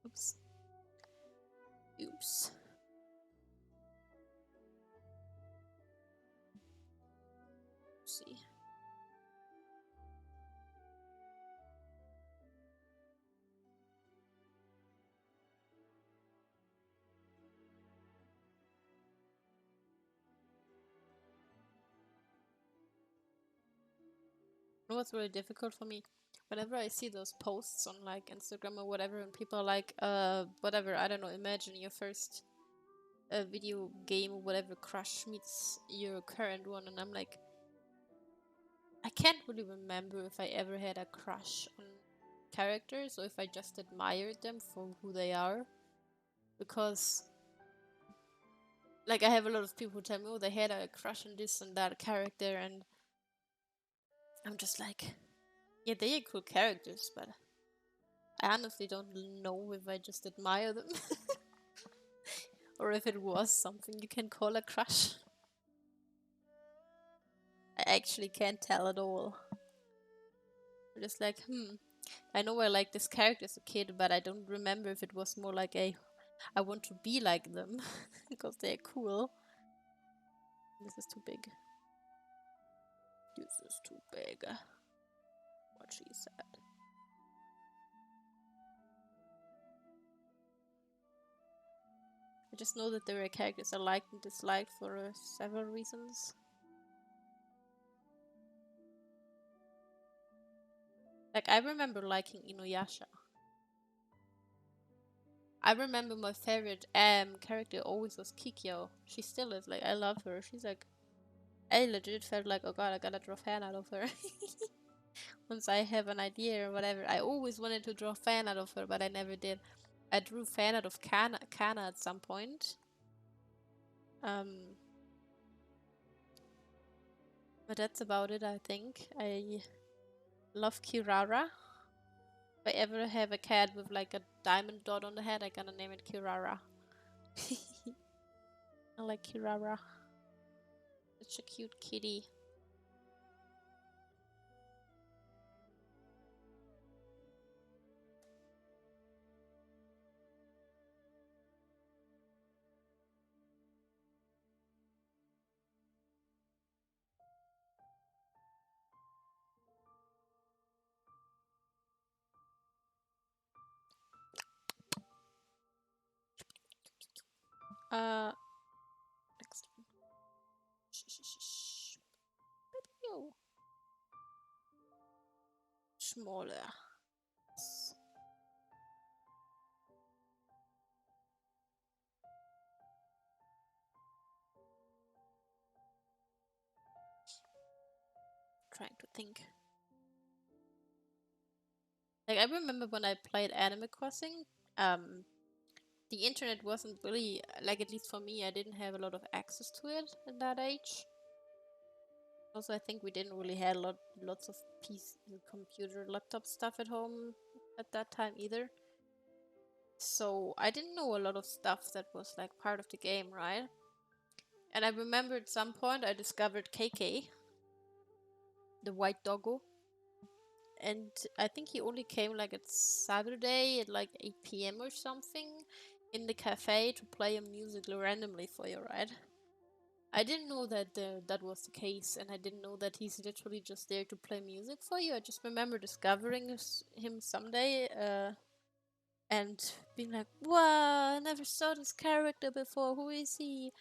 S1: Oops. Oops. See. You know what's really difficult for me? Whenever I see those posts on like Instagram or whatever, and people are like, whatever, I don't know, imagine your first video game or whatever crush meets your current one, and I'm like, I can't really remember if I ever had a crush on characters or if I just admired them for who they are. Because, like, I have a lot of people who tell me, oh, they had a crush on this and that character, and I'm just like, yeah, they are cool characters, but I honestly don't know if I just admire them or if it was something you can call a crush. I actually can't tell at all. I'm just like, I know I like this character as a kid, but I don't remember if it was more like I want to be like them because they're cool. This is too big. This is too big. What she said. I just know that there are characters I liked and disliked for several reasons. Like, I remember liking Inuyasha. I remember my favorite character always was Kikyo. She still is. Like, I love her. She's like, I legit felt like, oh god, I gotta draw fan out of her. Once I have an idea or whatever. I always wanted to draw fan out of her, but I never did. I drew fan out of Kana at some point. But that's about it, I think. I love Kirara. If I ever have a cat with like a diamond dot on the head, I'm gonna name it Kirara. I like Kirara. Such a cute kitty. Next one. Shh. Yo. Smaller. Trying to think. Like, I remember when I played Animal Crossing, the internet wasn't really, like, at least for me, I didn't have a lot of access to it at that age. Also, I think we didn't really have lots of PC, computer, laptop stuff at home at that time either. So I didn't know a lot of stuff that was like part of the game, right? And I remember at some point I discovered KK, the white doggo. And I think he only came like at Saturday at like 8 p.m. or something in the cafe to play a music randomly for you, right? I didn't know that that was the case, and I didn't know that he's literally just there to play music for you. I just remember discovering him someday and being like, "Wow, I never saw this character before. Who is he?"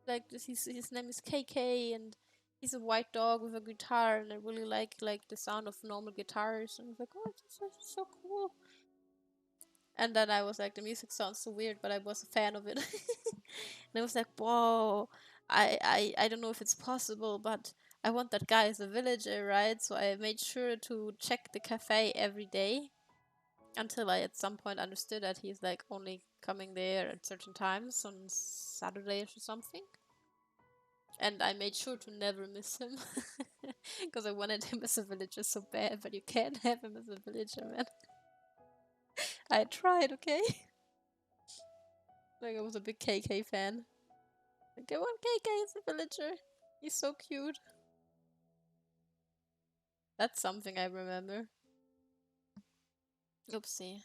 S1: Like his name is KK, and he's a white dog with a guitar, and I really like the sound of normal guitars. And I was like, "Oh, this is so cool." And then I was like, the music sounds so weird, but I was a fan of it. And I was like, whoa, I don't know if it's possible, but I want that guy as a villager, right? So I made sure to check the cafe every day until I at some point understood that he's like only coming there at certain times on Saturdays or something. And I made sure to never miss him because I wanted him as a villager so bad, but you can't have him as a villager, man. I tried, okay? Like, I was a big KK fan. Like, I want KK as a villager. He's so cute. That's something I remember. Oopsie.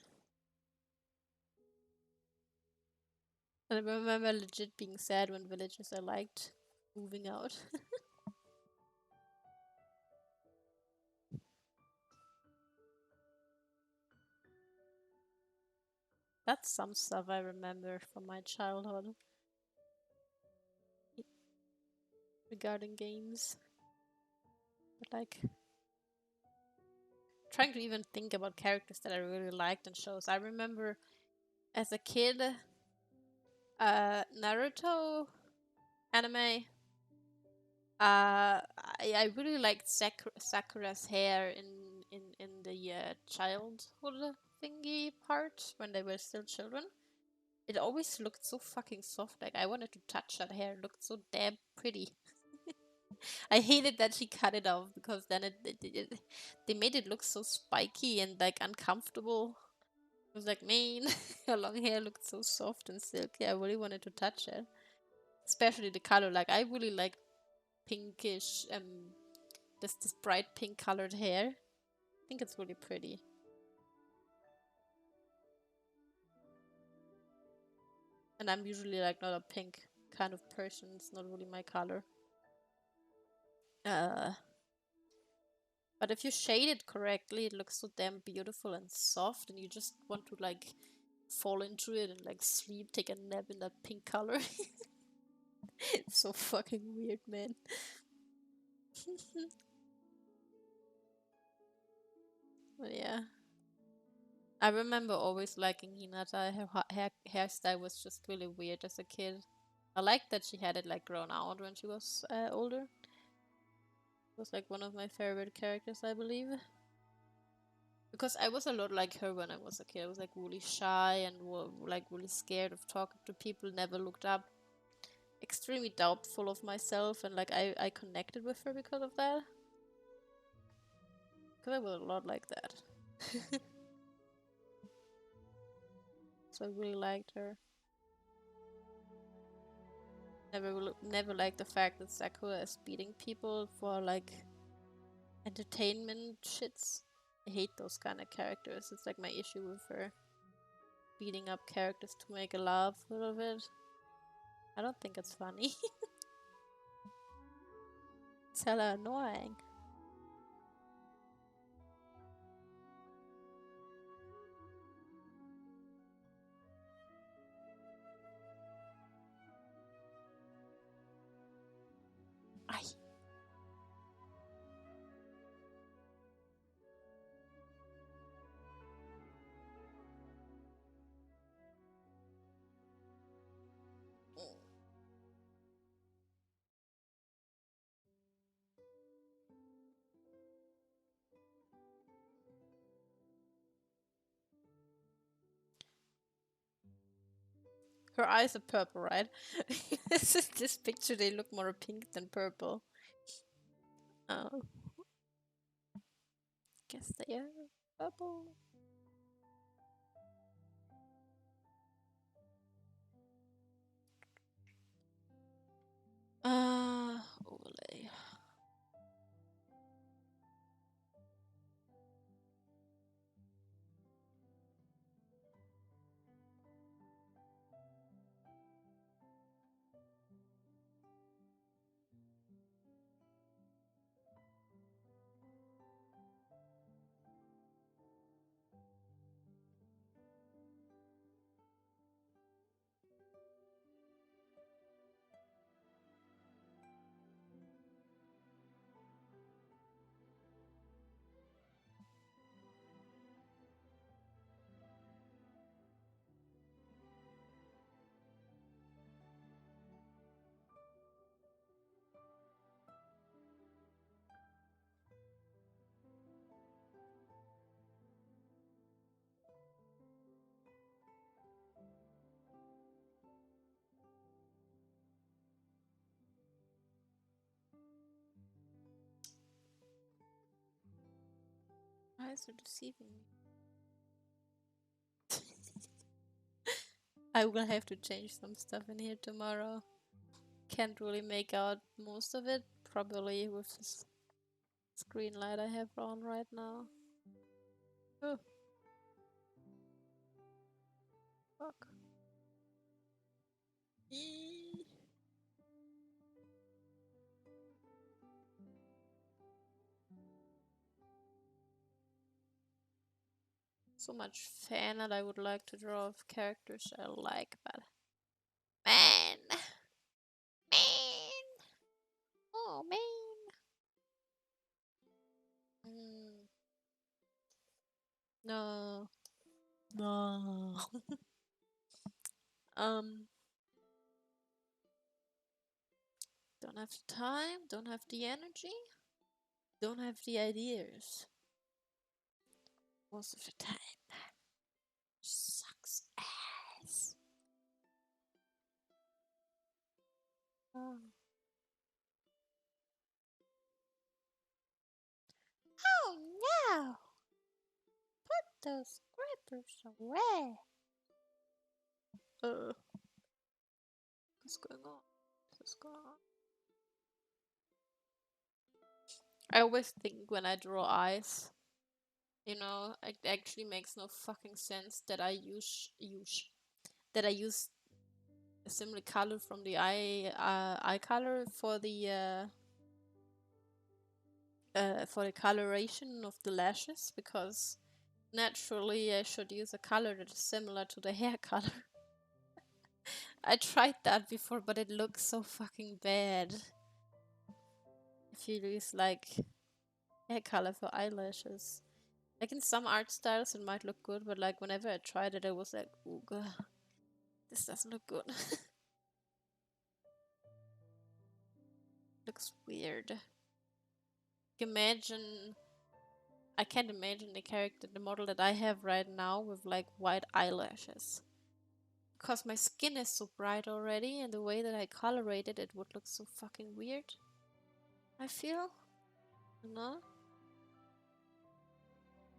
S1: And I remember legit being sad when villagers I liked moving out. That's some stuff I remember from my childhood regarding games. But like, trying to even think about characters that I really liked in shows. I remember as a kid, Naruto anime. I really liked Sakura's hair in the childhood thingy part when they were still children. It always looked so fucking soft. Like, I wanted to touch that hair. It looked so damn pretty. I hated that she cut it off because then they made it look so spiky and like uncomfortable. It was like, man, her long hair looked so soft and silky. I really wanted to touch it, especially the color. Like, I really like pinkish, this bright pink colored hair. I think it's really pretty. And I'm usually like not a pink kind of person. It's not really my color. Uh, but if you shade it correctly, it looks so damn beautiful and soft, and you just want to like fall into it and like sleep, take a nap in that pink color. It's so fucking weird, man. But yeah. I remember always liking Hinata. Her hairstyle was just really weird as a kid. I liked that she had it like grown out when she was older. It was like one of my favorite characters, I believe. Because I was a lot like her when I was a kid. I was like really shy and like really scared of talking to people, never looked up. extremely doubtful of myself, and like I connected with her because of that. Because I was a lot like that. So I really liked her. Never liked the fact that Sakura is beating people for like entertainment shits. I hate those kind of characters. It's like my issue with her. Beating up characters to make a laugh out of it. I don't think it's funny. It's hella annoying. Ay. Her eyes are purple, right? This picture, they look more pink than purple. Oh. Guess they are purple. Overlay. Eyes are deceiving me. I will have to change some stuff in here tomorrow. Can't really make out most of it, probably with this screen light I have on right now. Oh, fuck. Eee. So much fan that I would like to draw of characters I like, but man, man, oh man. No, no. um, don't have the time, don't have the energy, don't have the ideas. Most of the time. Sucks ass. Oh. Oh no! Put those grippers away. What's going on? What's going on? I always think when I draw eyes, you know, it actually makes no fucking sense that I use a similar color from the eye color for the coloration of the lashes, because naturally I should use a color that is similar to the hair color. I tried that before, but it looks so fucking bad. If you use like hair color for eyelashes. Like in some art styles it might look good, but like whenever I tried it I was like, oh god, this doesn't look good. Looks weird. I can't imagine the model that I have right now with like white eyelashes. Because my skin is so bright already, and the way that I colorated it would look so fucking weird. I feel. You know?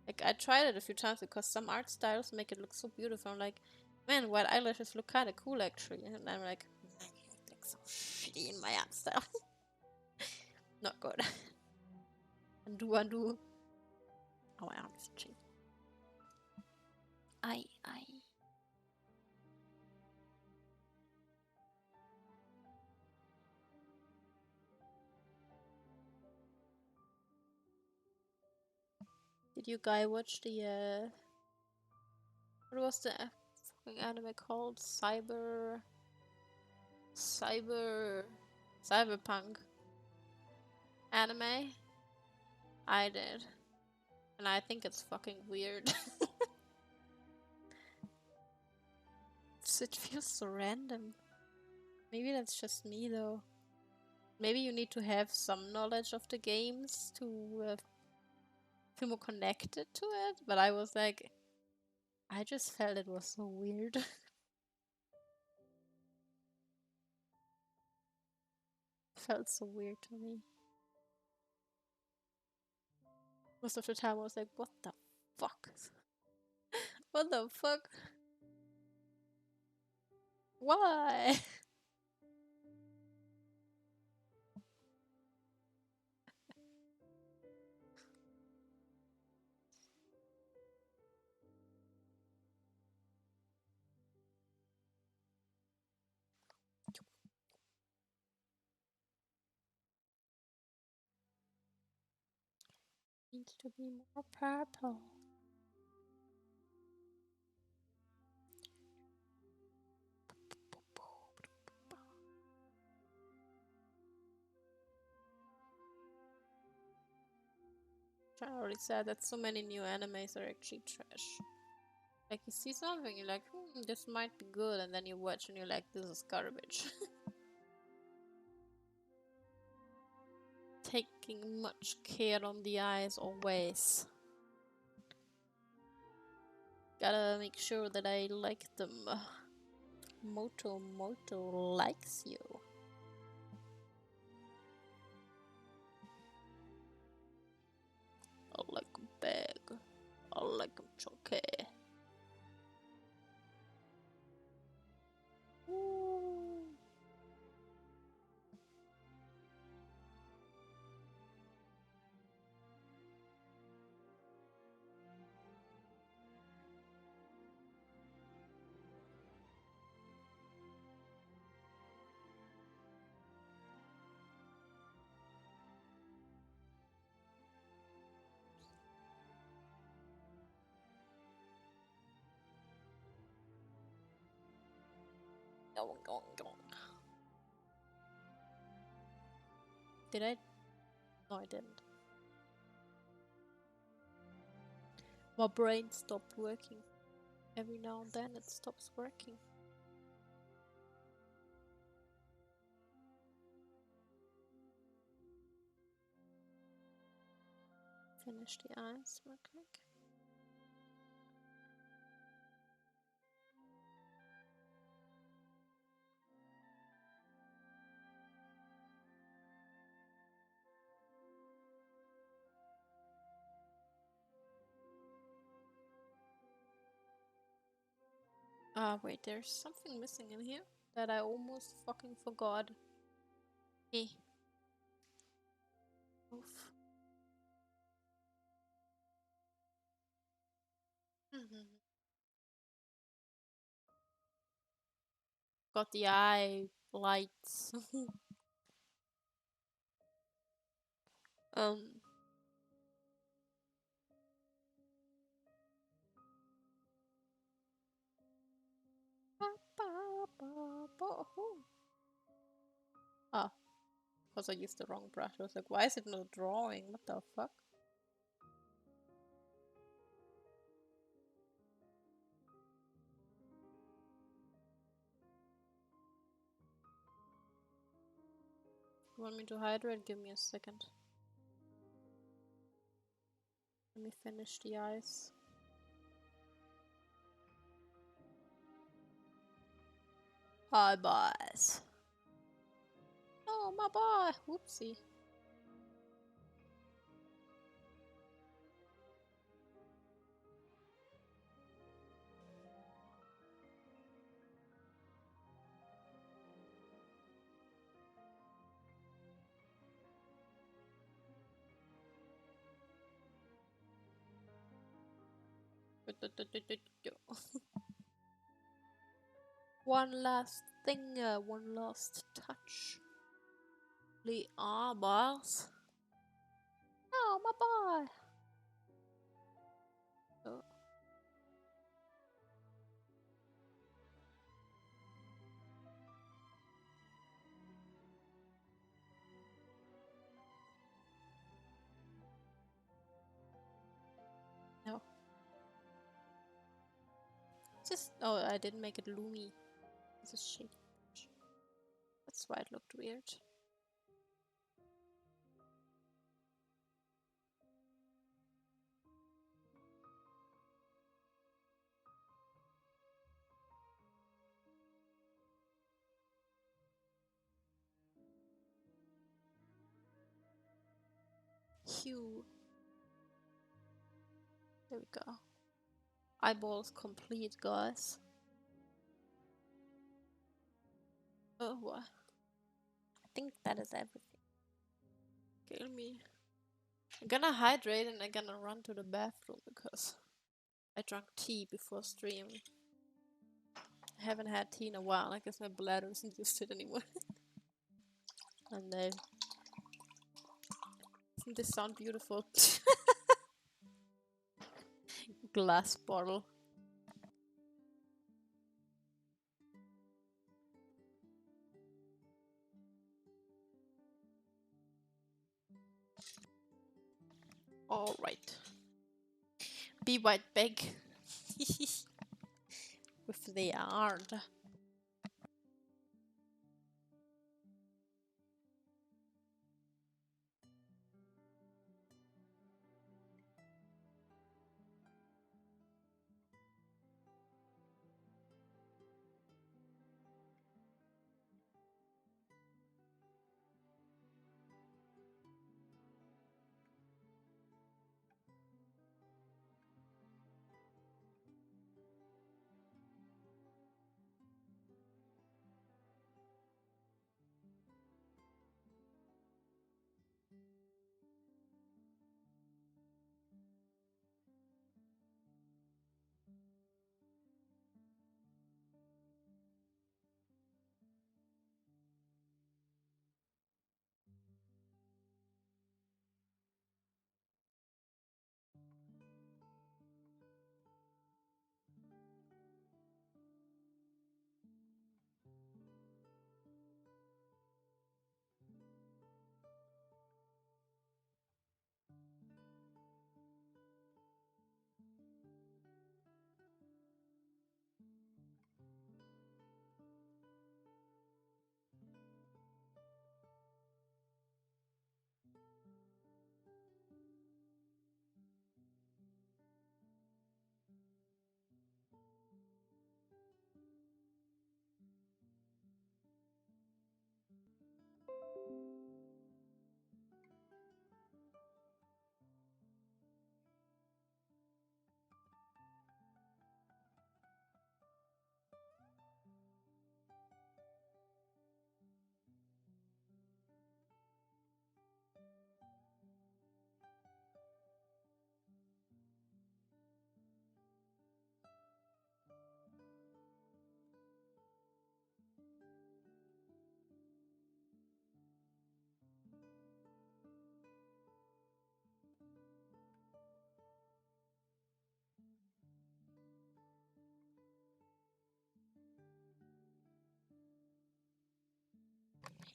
S1: Like, I tried it a few times because some art styles make it look so beautiful. I'm like, man, white eyelashes look kind of cool actually. And I'm like, man, you look so shitty in my art style. Not good. Undo. Oh, my arm is itching. Aye. Did you guys watch the, what was the fucking anime called? Cyberpunk anime? I did. And I think it's fucking weird. It feels so random. Maybe that's just me though. Maybe you need to have some knowledge of the games to feel more connected to it. But I was like, I just felt it was so weird. Felt so weird to me. Most of the time I was like, what the fuck? What the fuck? Why? Needs to be more purple. I already said that so many new animes are actually trash. Like you see something, you're like, this might be good, and then you watch and you're like, this is garbage. Taking much care on the eyes always. Gotta make sure that I like them. Moto likes you. I like him big. I like him chunky. Ooh. Go. Did I? No, I didn't. My brain stopped working. Every now and then it stops working. Finish the eyes real quick. Ah, wait, there's something missing in here that I almost fucking forgot. Hey. Oof. Got the eye lights. um. Ah, because I used the wrong brush. I was like, why is it not drawing? What the fuck? You want me to hydrate? Give me a second. Let me finish the eyes. Hi, boys. Oh, my boy. Whoopsie. One last thing, one last touch. The boss. Oh, my boy. Oh, no. Just, oh, I didn't make it loomy. It's a shade. That's why it looked weird. Hue. There we go. Eyeballs complete, guys. Oh, I think that is everything. Kill me. I'm gonna hydrate and I'm gonna run to the bathroom because I drank tea before stream. I haven't had tea in a while. I guess my bladder isn't used to it anymore. And doesn't this sound beautiful? Glass bottle. Alright. Be white bag. With the art.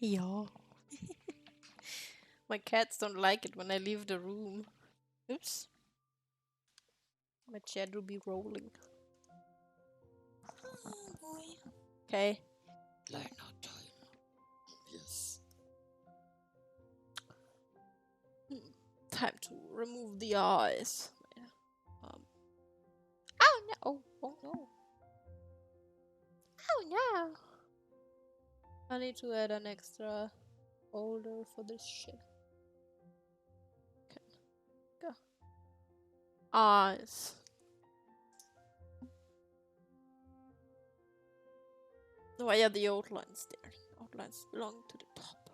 S1: Yeah. My cats don't like it when I leave the room. Oops. My chat will be rolling. Oh boy. Okay. Learn how time. Yes. Time to remove the eyes. Oh no! Oh no! Oh no! I need to add an extra folder for this shit. Okay, go. Eyes. Oh yeah, the outlines there. Outlines belong to the top.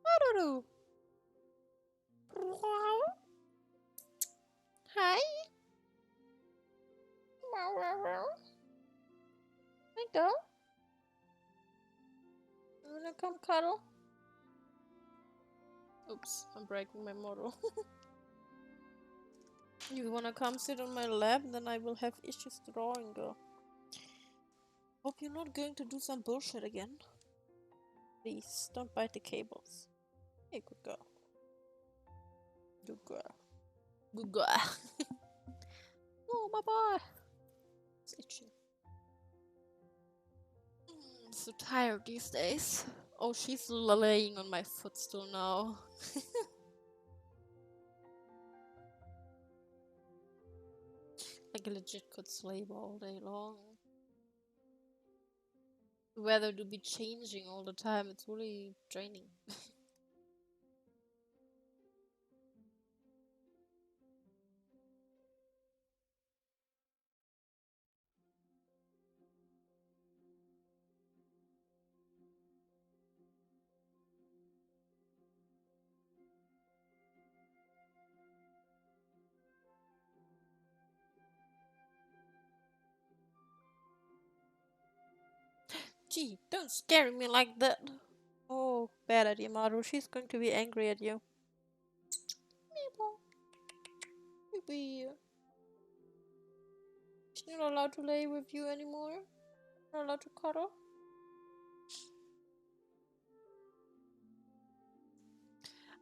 S1: I don't know. Hi. Hey, girl. You wanna come cuddle? Oops, I'm breaking my model. You wanna come sit on my lap? Then I will have issues drawing, girl. Hope you're not going to do some bullshit again. Please, don't bite the cables. Hey, good girl. Good girl. Good girl. Oh, my boy. It's itchy. I'm so tired these days. Oh, she's laying on my footstool now. Like, I legit could sleep all day long. The weather to be changing all the time, it's really draining. Gee, don't scare me like that. Oh, bad idea, Maru. She's going to be angry at you. Maybe she's not allowed to lay with you anymore. Not allowed to cuddle.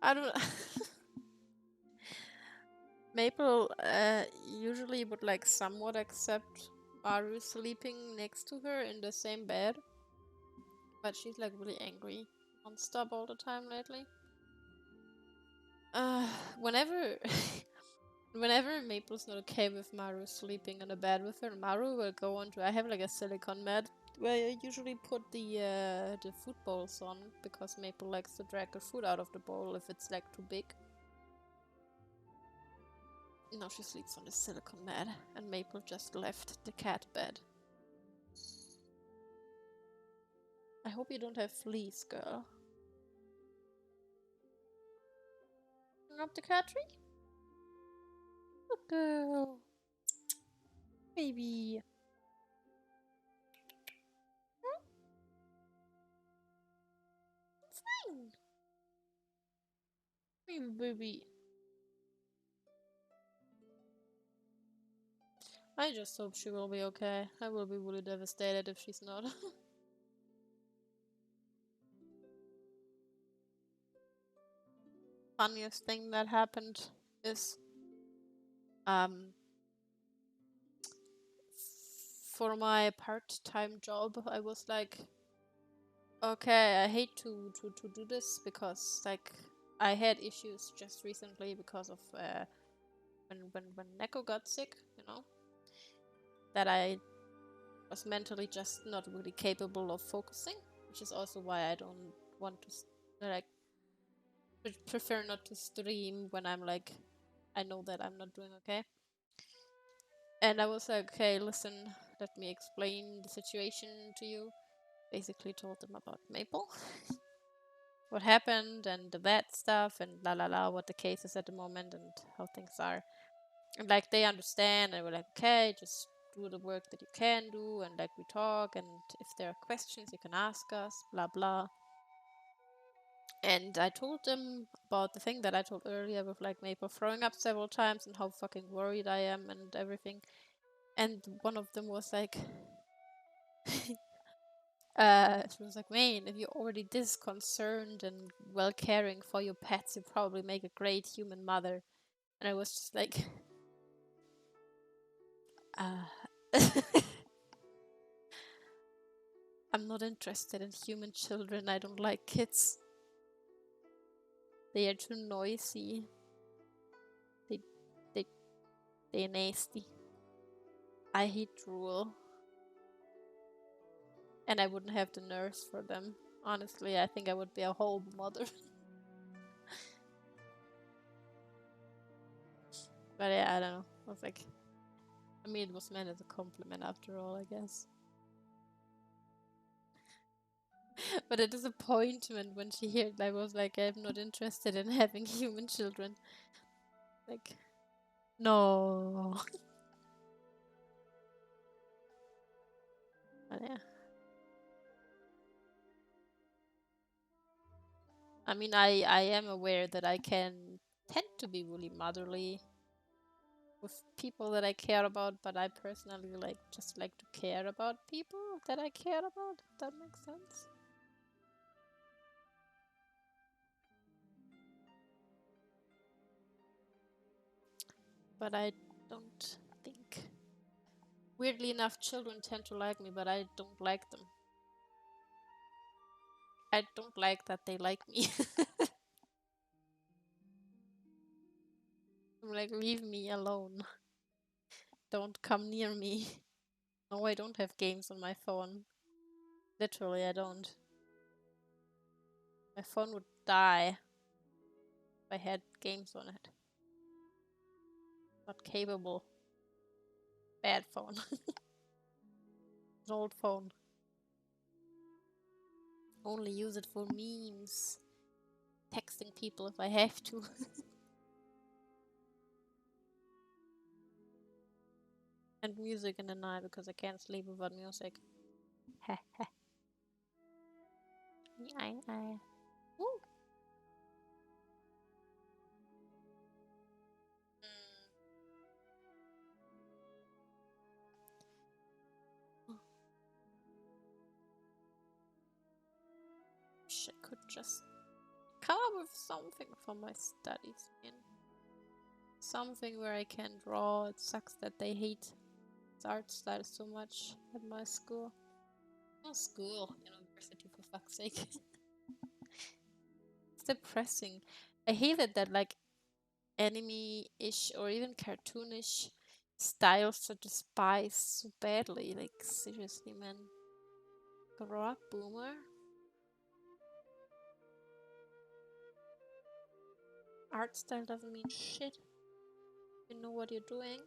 S1: I don't. Maple usually would like somewhat accept Maru sleeping next to her in the same bed, but she's like really angry, non-stop all the time lately. Whenever whenever Maple's not okay with Maru sleeping in a bed with her, Maru will go on to. I have like a silicone mat where I usually put the food bowls on because Maple likes to drag the food out of the bowl if it's like too big. Now she sleeps on the silicone mat, and Maple just left the cat bed. I hope you don't have fleas, girl. Up the cat tree? Good girl. Baby. Huh? Fine. Baby. I just hope she will be okay. I will be really devastated if she's not. Funniest thing that happened is for my part-time job I was like, okay, I hate to do this because like I had issues just recently because of when Neko got sick, you know, that I was mentally just not really capable of focusing, which is also why I don't want to like prefer not to stream when I'm like I know that I'm not doing okay. And I was like, okay, listen, let me explain the situation to you. Basically told them about Maple, what happened and the vet stuff and la la la, what the case is at the moment and how things are. And like they understand and we're like, okay, just do the work that you can do and like we talk and if there are questions you can ask us, blah blah. And I told them about the thing that I told earlier with like Maple throwing up several times and how fucking worried I am and everything. And one of them was like, she was like, Wayne, if you're already this concerned and well caring for your pets, you probably make a great human mother. And I was just like, I'm not interested in human children. I don't like kids. They are too noisy. They're nasty. I hate drool. And I wouldn't have the nerves for them. Honestly, I think I would be a horrible mother. But yeah, I don't know. I was like, I mean, it was meant as a compliment after all, I guess. But a disappointment when she heard I was like, I'm not interested in having human children. Like, no. But yeah. I mean, I am aware that I can tend to be really motherly with people that I care about, but I personally just like to care about people that I care about, if that makes sense. But I don't think. Weirdly enough, children tend to like me, but I don't like them. I don't like that they like me. I'm like, leave me alone. Don't come near me. No, I don't have games on my phone. Literally, I don't. My phone would die if I had games on it. Not capable. Bad phone. An old phone. Only use it for memes. Texting people if I have to. And music in the night because I can't sleep without music. Woo. Wish I could just come up with something for my studies, man. Something where I can draw. It sucks that they hate its art style so much at my school. Not school, university for fuck's sake. It's depressing. I hated that anime-ish or even cartoonish styles to despise so badly. Like seriously, man. Grow up, boomer. Art style doesn't mean shit. You know what you're doing.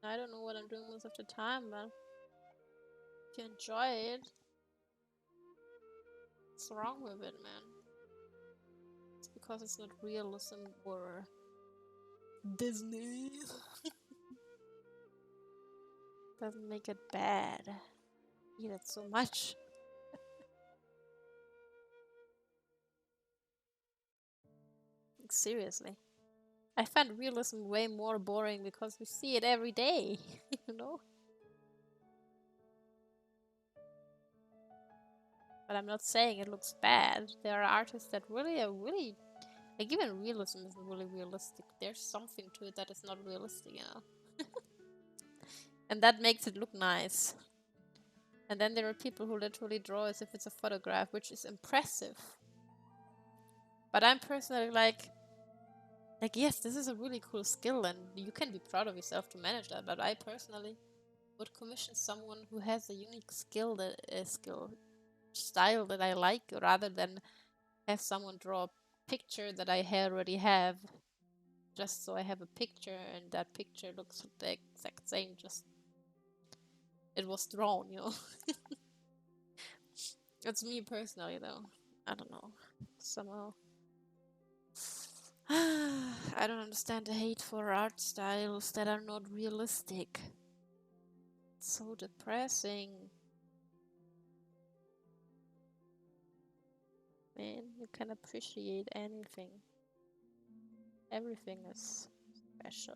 S1: I don't know what I'm doing most of the time, but if you enjoy it, what's wrong with it, man? It's because it's not realism or Disney. Doesn't make it bad. I hate it so much. Like, seriously. I find realism way more boring because we see it every day, you know? But I'm not saying it looks bad. There are artists that really are really... Like, even realism isn't really realistic. There's something to it that is not realistic, you know? And that makes it look nice. And then there are people who literally draw as if it's a photograph, which is impressive. But I'm personally like, yes, this is a really cool skill and you can be proud of yourself to manage that. But I personally would commission someone who has a unique skill style that I like, rather than have someone draw a picture that I already have, just so I have a picture and that picture looks the exact same, just it was drawn, you know. It's me personally though. I don't know. Somehow I don't understand the hate for art styles that are not realistic. It's so depressing. Man, you can appreciate anything. Everything is special.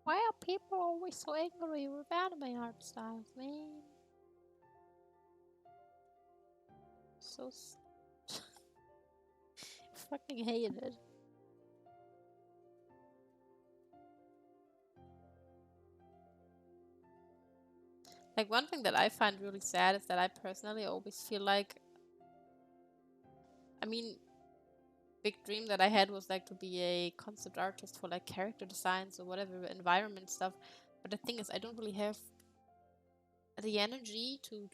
S1: Why are people always so angry with anime art styles, man? So fucking hate it. Like, one thing that I find really sad is that I personally always feel like, I mean, big dream that I had was like to be a concept artist for like character designs or whatever, environment stuff. But the thing is, I don't really have the energy to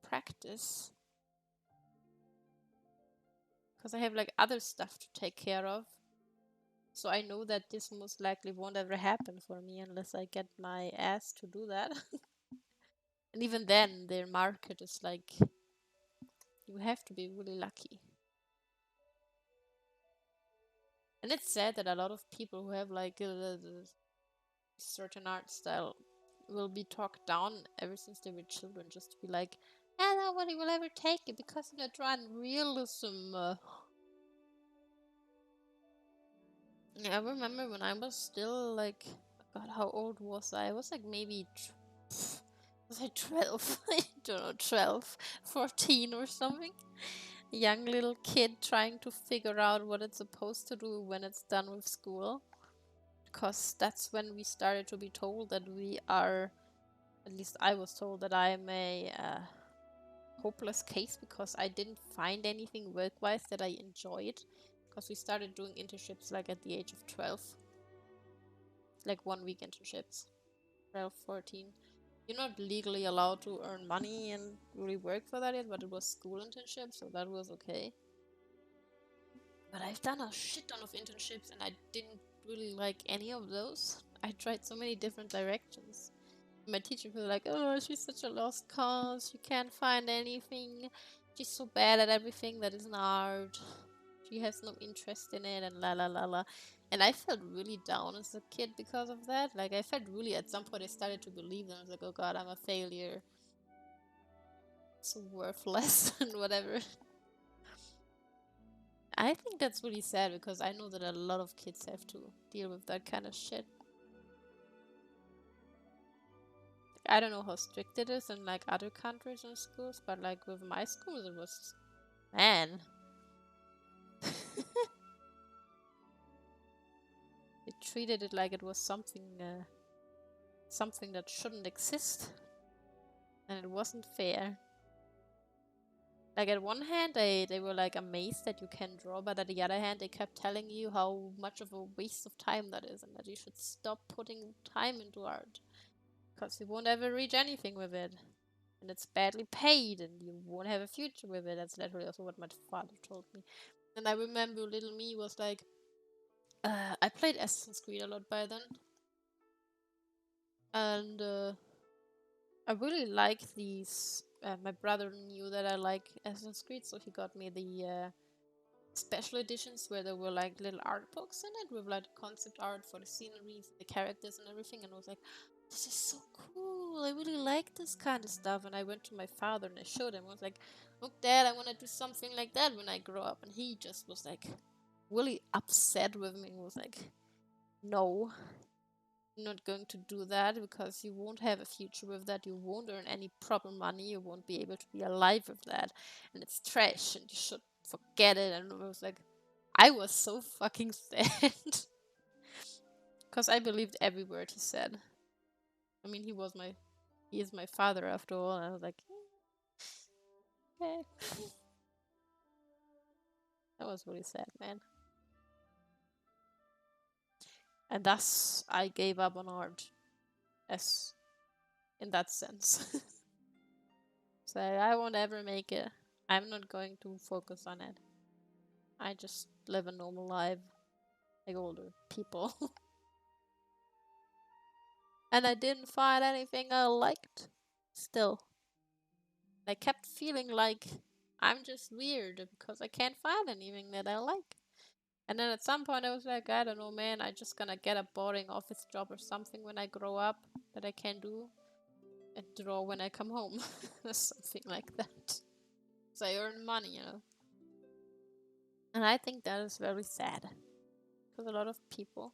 S1: practice, because I have like other stuff to take care of. So I know that this most likely won't ever happen for me unless I get my ass to do that. And even then, their market is like, you have to be really lucky. And it's sad that a lot of people who have like a certain art style will be talked down ever since they were children, just to be like, nobody will ever take it because you're not drawing realism. I remember when I was still like, God, how old was I? I was like maybe, was I 12? I don't know, 12, 14 or something. A young little kid trying to figure out what it's supposed to do when it's done with school. Because that's when we started to be told that we are, at least I was told that I am a hopeless case because I didn't find anything work-wise that I enjoyed. Because we started doing internships like at the age of 12. Like 1 week internships. 12, 14. You're not legally allowed to earn money and really work for that yet, but it was school internship, so that was okay. But I've done a shit ton of internships and I didn't really like any of those. I tried so many different directions. My teacher was like, oh, she's such a lost cause. She can't find anything. She's so bad at everything that isn't art. She has no interest in it and la la la la. And I felt really down as a kid because of that. Like, I felt really, at some point, I started to believe them. I was like, oh god, I'm a failure. So worthless and whatever. I think that's really sad because I know that a lot of kids have to deal with that kind of shit. I don't know how strict it is in like other countries and schools, but like with my schools it was, man. They treated it like it was something that shouldn't exist. And it wasn't fair. Like at one hand they were like amazed that you can draw, but at the other hand they kept telling you how much of a waste of time that is and that you should stop putting time into art. Because you won't ever reach anything with it. And it's badly paid and you won't have a future with it. That's literally also what my father told me. And I remember little me was like, I played Assassin's Creed a lot by then. And I really like these. My brother knew that I like Assassin's Creed, so he got me the special editions where there were like little art books in it with like concept art for the sceneries, the characters and everything. And I was like, this is so cool. I really like this kind of stuff. And I went to my father and I showed him. I was like, look, Dad, I want to do something like that when I grow up. And he just was like really upset with me. He was like, no, you're not going to do that because you won't have a future with that. You won't earn any proper money. You won't be able to be alive with that. And it's trash and you should forget it. And I was like, I was so fucking sad. Because I believed every word he said. I mean, he is my father after all. And I was like, okay. That was really sad, man. And thus, I gave up on art. As in that sense. So I won't ever make it. I'm not going to focus on it. I just live a normal life like older people. And I didn't find anything I liked. Still. I kept feeling like I'm just weird because I can't find anything that I like. And then at some point I was like, I don't know, man, I'm just gonna get a boring office job or something when I grow up that I can do and draw when I come home. Something like that. So I earn money, you know. And I think that is very sad. Because a lot of people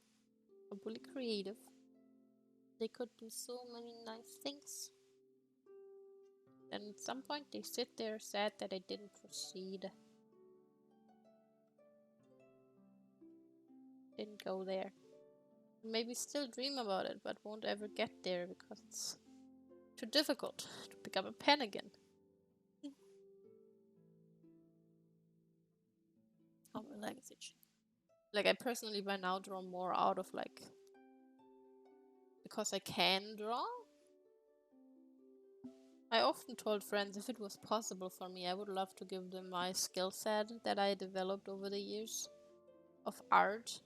S1: are really creative. They could do so many nice things. And at some point they sit there sad that they didn't proceed. Didn't go there. Maybe still dream about it, but won't ever get there because it's too difficult to pick up a pen again. language. Like, I personally by now draw more out of like, because I can draw. I often told friends if it was possible for me, I would love to give them my skill set that I developed over the years of art.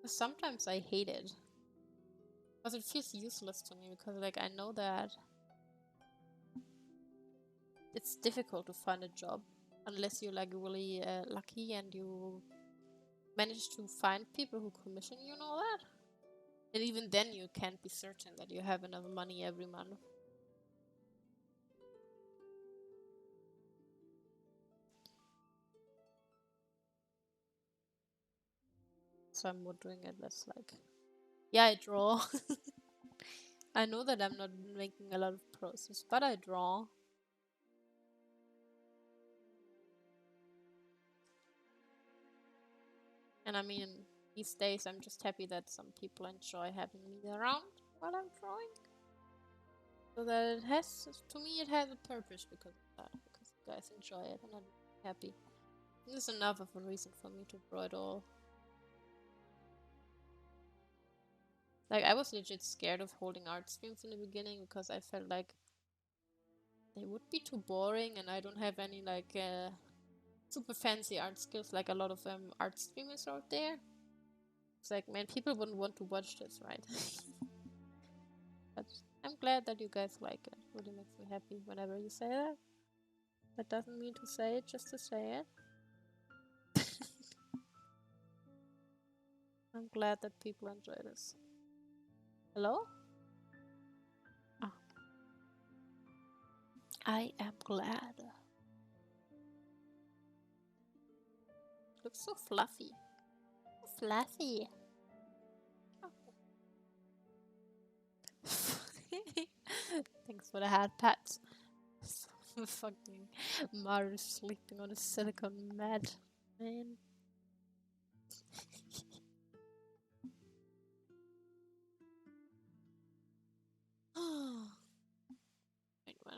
S1: But sometimes I hate it. Because it feels useless to me, because like I know that it's difficult to find a job unless you're like really lucky and you manage to find people who commission you and all that. And even then you can't be certain that you have enough money every month. So I'm more doing it less like, yeah, I draw. I know that I'm not making a lot of process, but I draw. And I mean, these days I'm just happy that some people enjoy having me around while I'm drawing. So that it has, to me, it has a purpose because of that. Because you guys enjoy it and I'm happy. And it's enough of a reason for me to draw it all. Like, I was legit scared of holding art streams in the beginning because I felt like they would be too boring and I don't have any, like, super fancy art skills like a lot of art streamers out there. It's like, man, people wouldn't want to watch this, right? But I'm glad that you guys like it. It really makes me happy whenever you say that. That doesn't mean to say it just to say it. I'm glad that people enjoy this. Hello? Oh. I am glad. Looks so fluffy. Fluffy. Thanks for the hat pats. So fucking Mario sleeping on a silicone mat, man. Wait, what?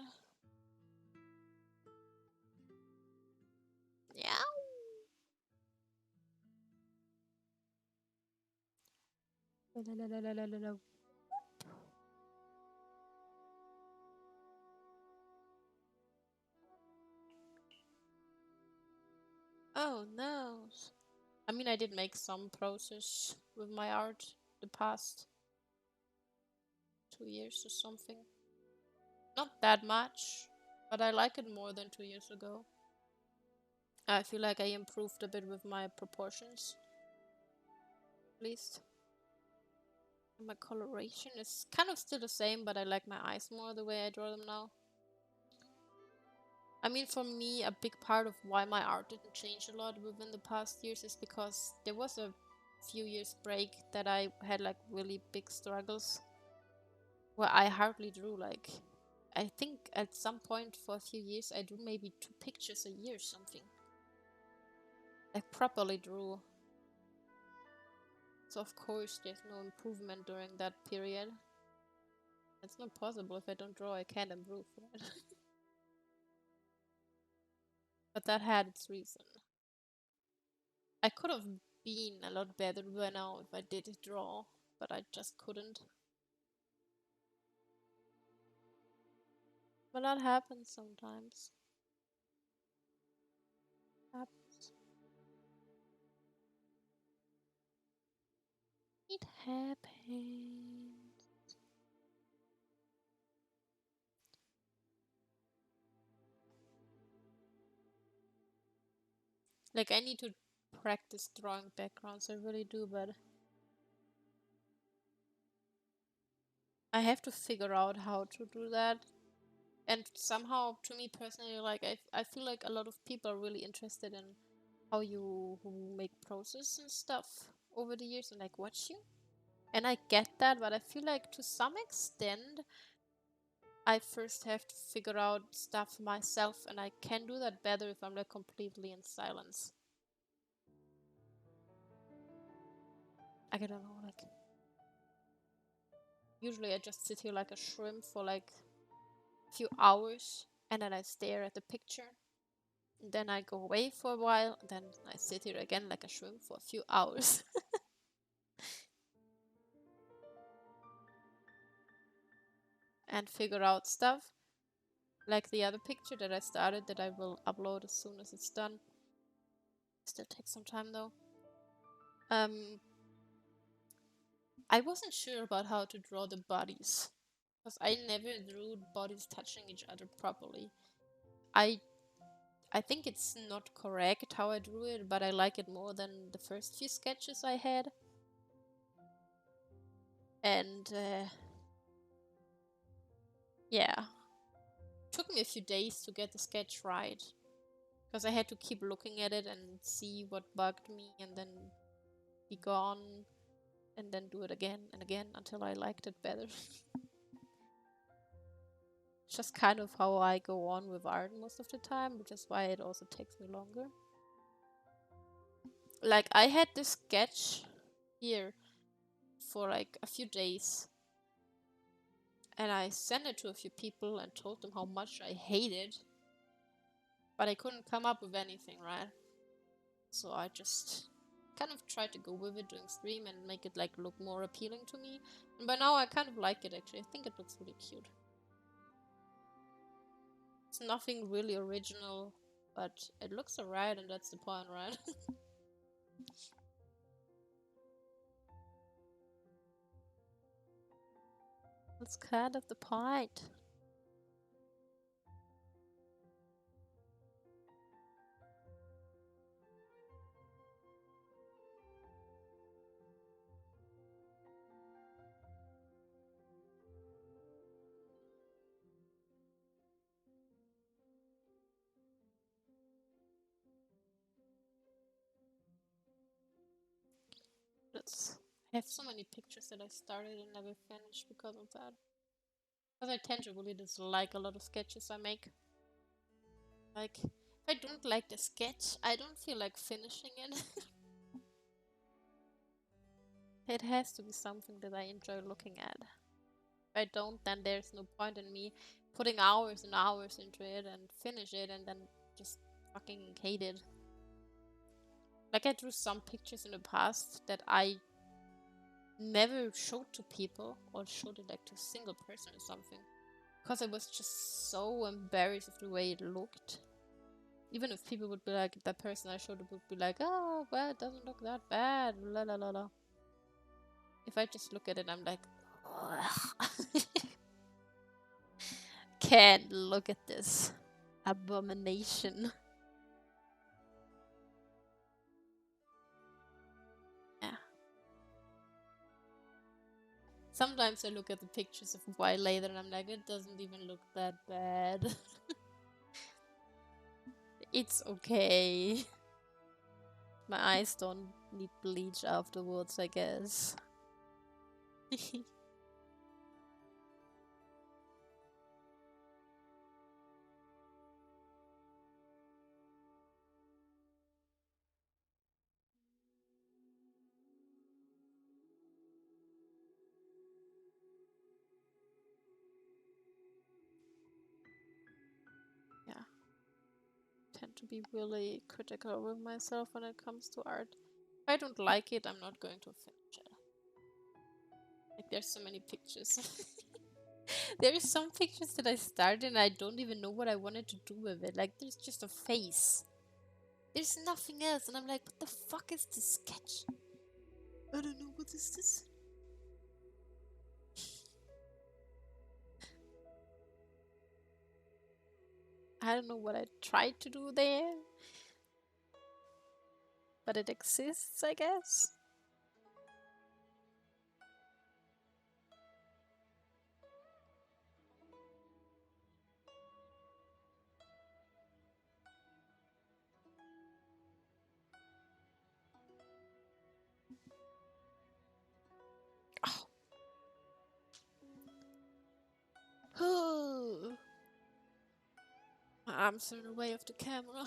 S1: Yeah. Oh no. I mean, I did make some progress with my art the past 2 years or something. Not that much, but I like it more than 2 years ago. I feel like I improved a bit with my proportions, at least. And my coloration is kind of still the same, but I like my eyes more the way I draw them now. I mean, for me, a big part of why my art didn't change a lot within the past years is because there was a few years break that I had like really big struggles where I hardly drew. Like, I think at some point for a few years I drew maybe 2 pictures a year or something. Like, properly drew. So of course there's no improvement during that period. It's not possible. If I don't draw, I can't improve, right? But that had its reason. I could have been a lot better by now if I did draw, but I just couldn't. But that happens sometimes. Happens. It happens. Like, I need to practice drawing backgrounds, I really do, but I have to figure out how to do that. And somehow, to me personally, like, I feel like a lot of people are really interested in how you make process and stuff over the years and like watch you. And I get that, but I feel like to some extent I first have to figure out stuff myself, and I can do that better if I'm like completely in silence. I don't know, like, usually I just sit here like a shrimp for like a few hours and then I stare at the picture. Then I go away for a while, and then I sit here again like a shrimp for a few hours. And figure out stuff. Like the other picture that I started that I will upload as soon as it's done. Still takes some time though. I wasn't sure about how to draw the bodies. Because I never drew bodies touching each other properly. I think it's not correct how I drew it, but I like it more than the first few sketches I had. And yeah. Took me a few days to get the sketch right. Because I had to keep looking at it and see what bugged me and then be gone and then do it again and again until I liked it better. Just kind of how I go on with art most of the time, which is why it also takes me longer. Like, I had this sketch here for like a few days, and I sent it to a few people and told them how much I hated, but I couldn't come up with anything, right? So I just kind of tried to go with it during stream and make it like look more appealing to me. And by now I kind of like it actually. I think it looks really cute. It's nothing really original, but it looks alright, and that's the point, right? That's kind of the point. I have so many pictures that I started and never finished because of that. Because I tend to really dislike a lot of sketches I make. Like, if I don't like the sketch, I don't feel like finishing it. It has to be something that I enjoy looking at. If I don't, then there's no point in me putting hours and hours into it and finish it and then just fucking hate it. Like, I drew some pictures in the past that I never showed to people or showed it like to a single person or something. Because I was just so embarrassed of the way it looked. Even if people would be like, that person I showed it would be like, oh, well, it doesn't look that bad, la la la la. If I just look at it, I'm like, can't look at this abomination. Yeah. Sometimes I look at the pictures of a while later and I'm like, it doesn't even look that bad. It's okay. My eyes don't need bleach afterwards, I guess. Yeah. Tend to be really critical with myself when it comes to art. If I don't like it, I'm not going to finish it. Like, there's so many pictures. There are some pictures that I started and I don't even know what I wanted to do with it. Like, there's just a face. There's nothing else. And I'm like, what the fuck is this sketch? I don't know, what is this? I don't know what I tried to do there. But it exists, I guess. Oh. My arms are in the way of the camera.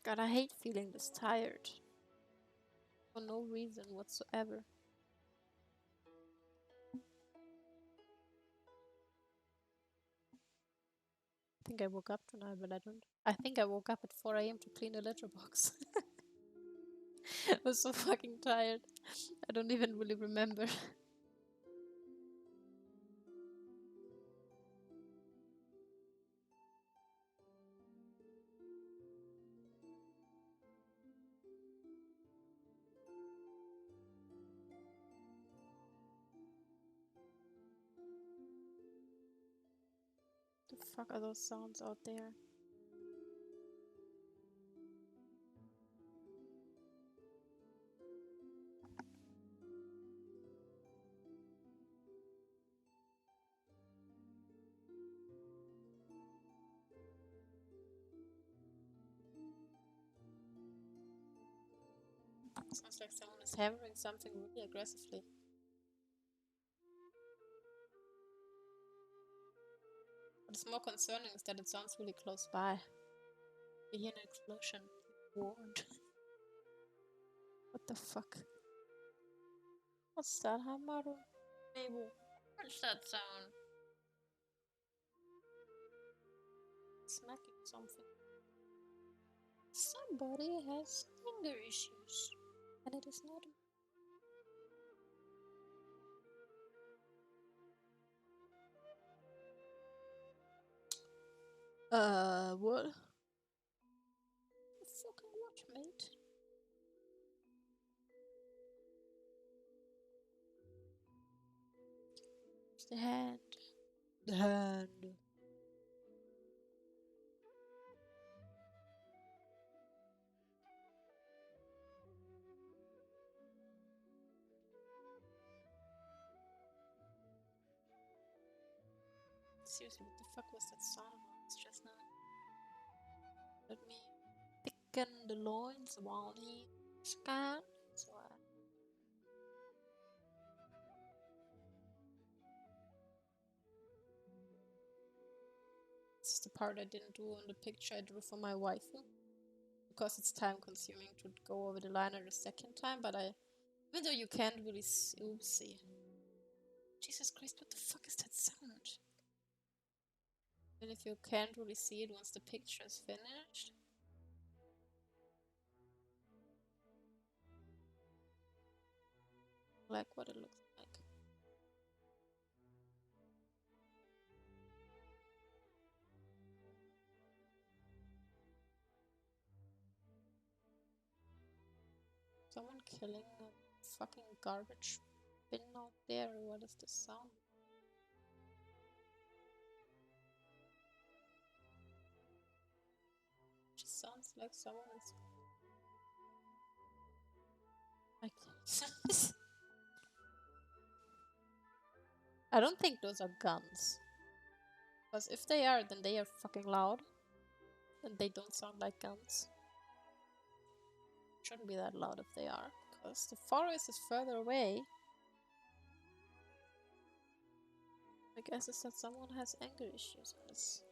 S1: God, I hate feeling this tired. For no reason whatsoever. think I woke up tonight, but I don't. I think I woke up at 4 a.m. to clean the litter box. I was so fucking tired. I don't even really remember. The fuck are those sounds out there? Sounds like someone is hammering something really aggressively. What's more concerning is that it sounds really close by. You hear an explosion. Warned. What the fuck? What's that, Hamaru? Maybe. What's that sound? Smacking something. Somebody has anger issues. And it is not. What? Fucking what, mate? It's the hand. The hand. Seriously, what the fuck was that sound noise just now? Let me thicken the loins while he scans. So this is the part I didn't do in the picture I drew for my waifu. Because it's time consuming to go over the liner the second time, but even though you can't really see. Jesus Christ, what the fuck is that sound? And if you can't really see it once the picture is finished. Like what it looks like. Someone killing a fucking garbage bin out there, or what is the sound? It just sounds like someone is like I don't think those are guns. Because if they are, then they are fucking loud. And they don't sound like guns. Shouldn't be that loud if they are. Because the forest is further away. I guess it's that someone has anger issues and is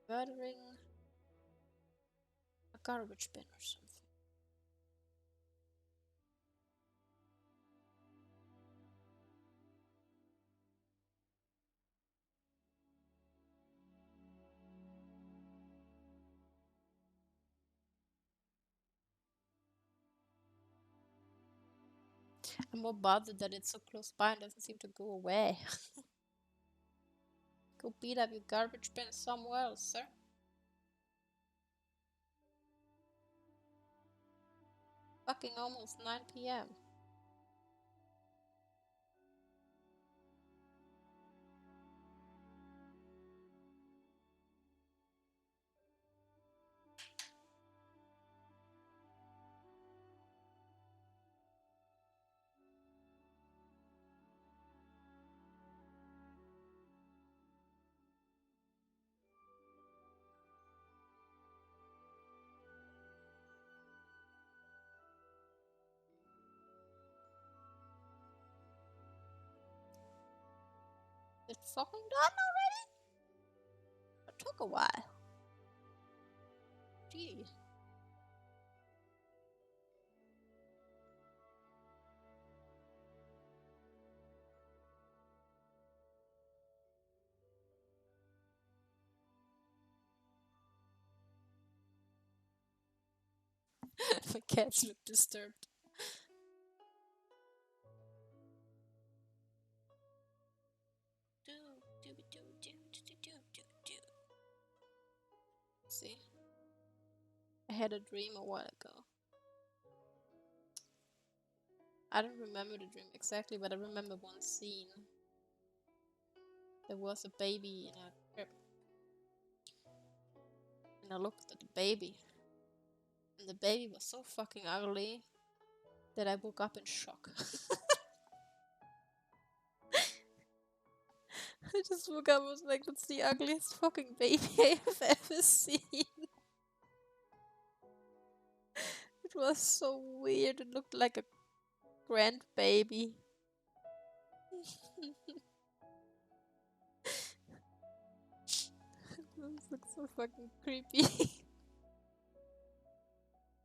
S1: murdering a garbage bin or something. I'm more bothered that it's so close by and doesn't seem to go away. Go beat up your garbage bin somewhere else, sir. Fucking almost 9 p.m. It's fucking done already? It took a while. Gee. My cats look disturbed. See, I had a dream a while ago. I don't remember the dream exactly, but I remember one scene. There was a baby in a crib, and I looked at the baby, and the baby was so fucking ugly that I woke up in shock. I just woke up and was like, that's the ugliest fucking baby I've ever seen. It was so weird. It looked like a grandbaby. This looks so fucking creepy.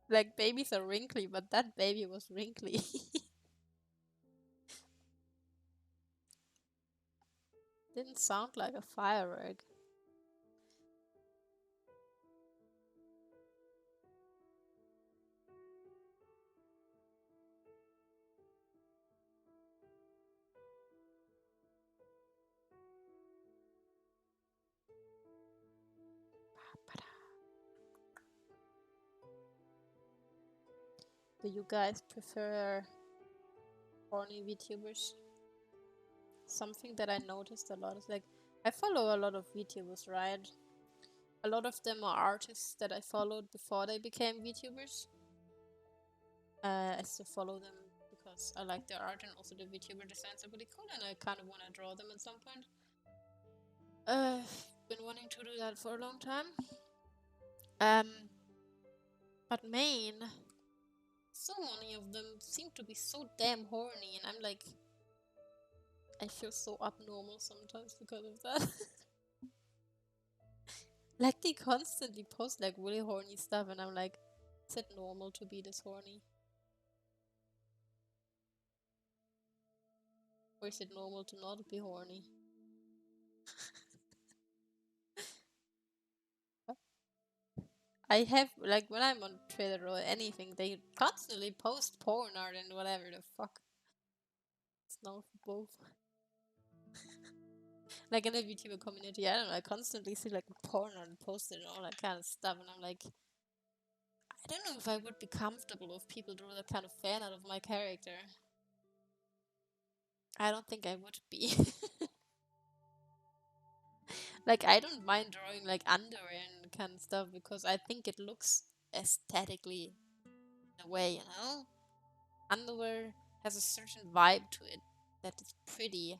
S1: Like, babies are wrinkly, but that baby was wrinkly. Didn't sound like a firework. Do you guys prefer horny VTubers? Something that I noticed a lot is like, I follow a lot of VTubers, right? A lot of them are artists that I followed before they became VTubers. I still follow them because I like their art, and also the VTuber designs are really cool, and I kind of want to draw them at some point. Been wanting to do that for a long time. But main, so many of them seem to be so damn horny, and I'm like, I feel so abnormal sometimes because of that. Like, they constantly post like really horny stuff, and I'm like, is it normal to be this horny? Or is it normal to not be horny? I have, like, when I'm on Twitter or anything, they constantly post porn art and whatever the fuck. It's now for both. Like, in the VTuber community, I don't know, I constantly see, like, porn art posted and all that kind of stuff, and I'm like, I don't know if I would be comfortable if people drew that kind of fan out of my character. I don't think I would be. Like, I don't mind drawing, like, underwear and kind of stuff, because I think it looks aesthetically in a way, you know? Underwear has a certain vibe to it that is pretty.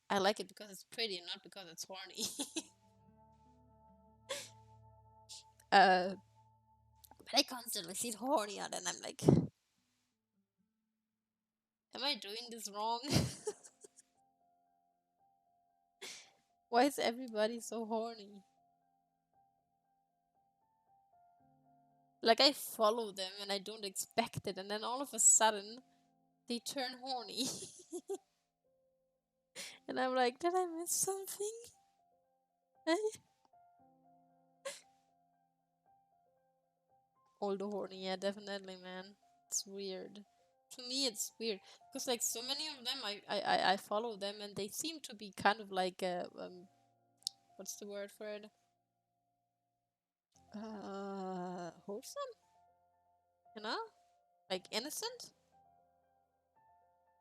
S1: I like it because it's pretty, not because it's horny. But I constantly see it horny out, and I'm like, am I doing this wrong? Why is everybody so horny? Like, I follow them and I don't expect it, and then all of a sudden they turn horny. And I'm like, did I miss something? All the horny, yeah, definitely, man. It's weird. To me, it's weird because like so many of them, I follow them, and they seem to be kind of like what's the word for it? Wholesome, you know, like innocent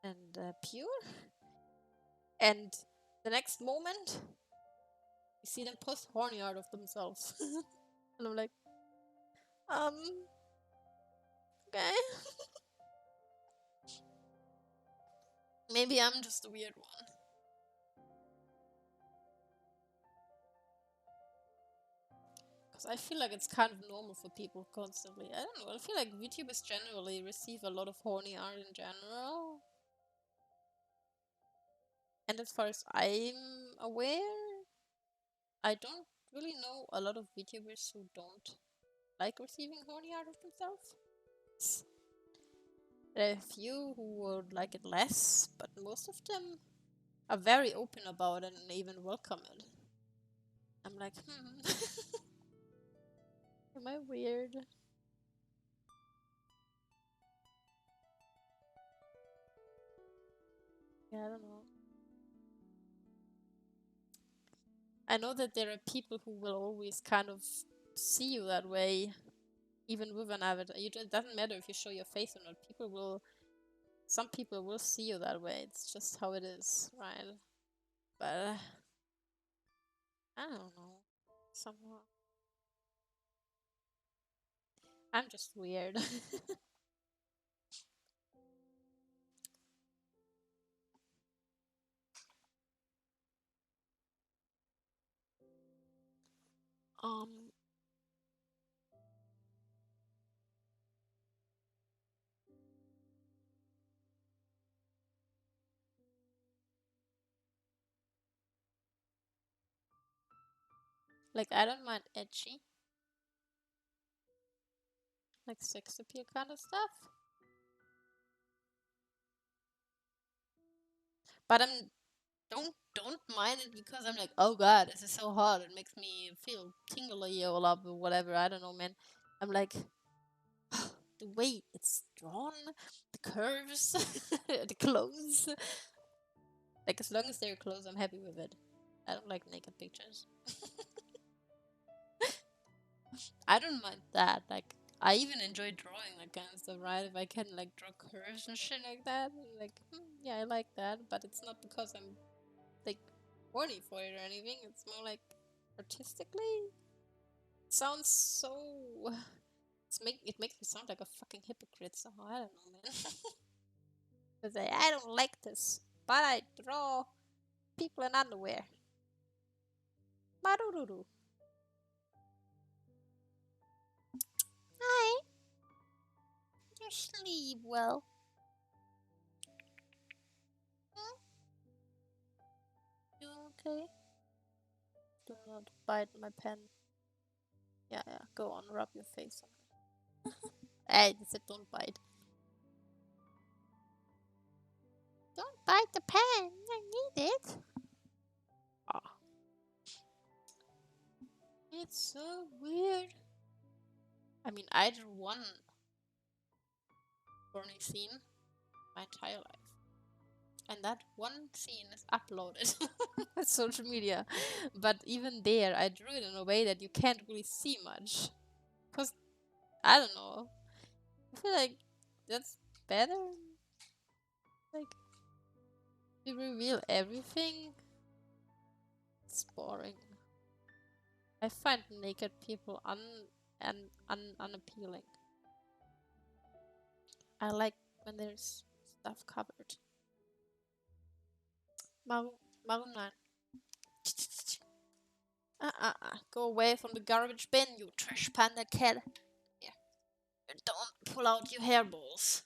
S1: and pure. And the next moment, you see them post horny art of themselves, and I'm like, um, okay, maybe I'm just a weird one. Because I feel like it's kind of normal for people constantly. I don't know. I feel like VTubers generally receive a lot of horny art in general. And as far as I'm aware, I don't really know a lot of VTubers who don't like receiving horny art of themselves. There are a few who would like it less, but most of them are very open about it and even welcome it. I'm like, am I weird? Yeah, I don't know. I know that there are people who will always kind of see you that way, even with an avatar. It doesn't matter if you show your face or not. Some people will see you that way. It's just how it is, right? But I don't know. Somehow, I'm just weird. um, like I don't mind edgy, like sex appeal kind of stuff. But don't mind it because I'm like, oh god, this is so hot. It makes me feel tingly all up or whatever. I don't know, man. I'm like, the way it's drawn, the curves, the clothes. Like as long as they're clothes, I'm happy with it. I don't like naked pictures. I don't mind that. Like I even enjoy drawing that kind of stuff, right? If I can like draw curves and shit like that, like yeah, I like that. But it's not because I'm like horny for it or anything. It's more like artistically. It sounds so. It makes me sound like a fucking hypocrite. So I don't know, man. Because I don't like this, but I draw people in underwear. Marururu. Hi. You sleep well. Hmm? You okay? Do not bite my pen. Yeah, yeah. Go on, rub your face on it. I said don't bite. Don't bite the pen. I need it. Ah. It's so weird. I mean, I drew one horny scene my entire life. And that one scene is uploaded on social media. But even there, I drew it in a way that you can't really see much. Because, I don't know. I feel like that's better. Like, you reveal everything. It's boring. I find naked people unappealing. I like when there's stuff covered. Marunan. Go away from the garbage bin, you trash panda cat. Yeah. Don't pull out your hairballs.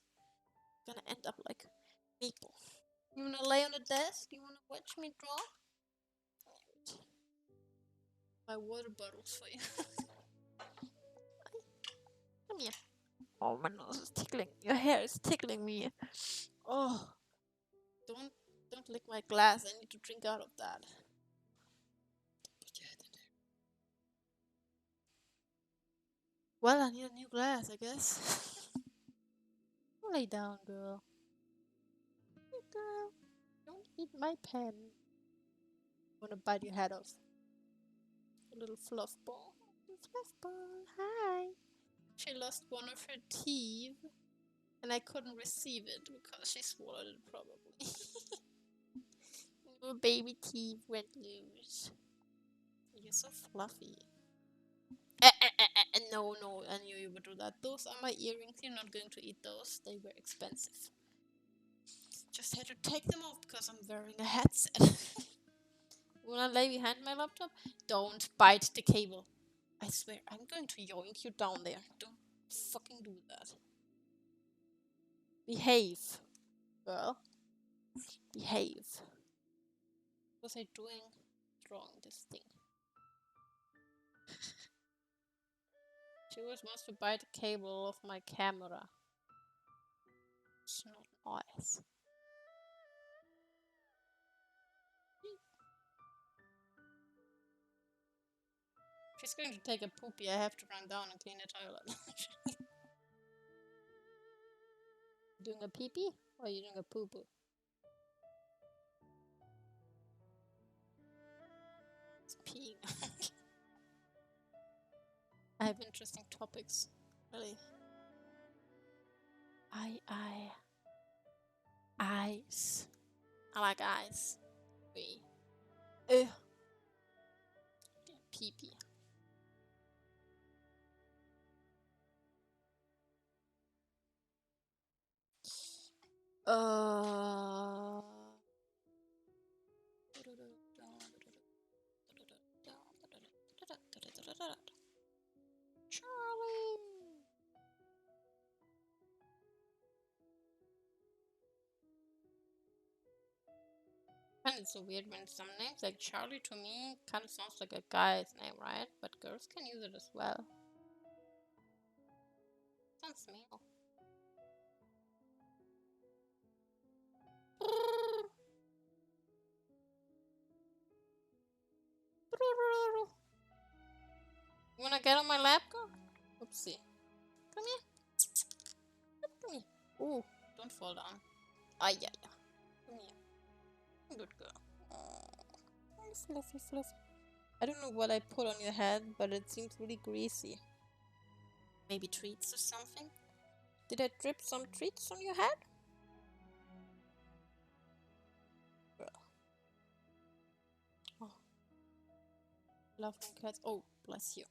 S1: You're gonna end up like Miko. You wanna lay on the desk? You wanna watch me draw? My water bottles for you. Come here. Oh, my nose is tickling. Your hair is tickling me. Oh, don't lick my glass. I need to drink out of that. Put your head in there. Well, I need a new glass, I guess. Lay down, girl. Hey, girl. Don't eat my pen. Wanna bite your head off. A little fluff ball. Fluff ball. Hi. She lost one of her teeth, and I couldn't receive it because she swallowed it probably. Your baby teeth went loose. You're so fluffy. No, I knew you would do that. Those are my earrings. You're not going to eat those. They were expensive. Just had to take them off because I'm wearing a headset. Wanna lay behind my laptop? Don't bite the cable. I swear, I'm going to yoink you down there. Don't fucking do that. Behave, girl. Behave. What was I doing wrong, this thing? She was wants to bite the cable of my camera. It's not nice. She's going to take a poopy. I have to run down and clean the toilet. Doing a pee pee or are you doing a poo poo? I have interesting topics. Really. Eyes. I like eyes. Wait. Pee pee. Charlie. And it's so weird when some names like Charlie to me kind of sounds like a guy's name, right? But girls can use it as well. Sounds male. You wanna get on my lap, girl? Oopsie. Come here. Come here. Ooh, don't fall down. Ah, yeah. Come here. Good girl. Oh, fluffy, fluffy. I don't know what I put on your head, but it seems really greasy. Maybe treats or something? Did I drip some treats on your head? Oh. Love cats. Oh, bless you.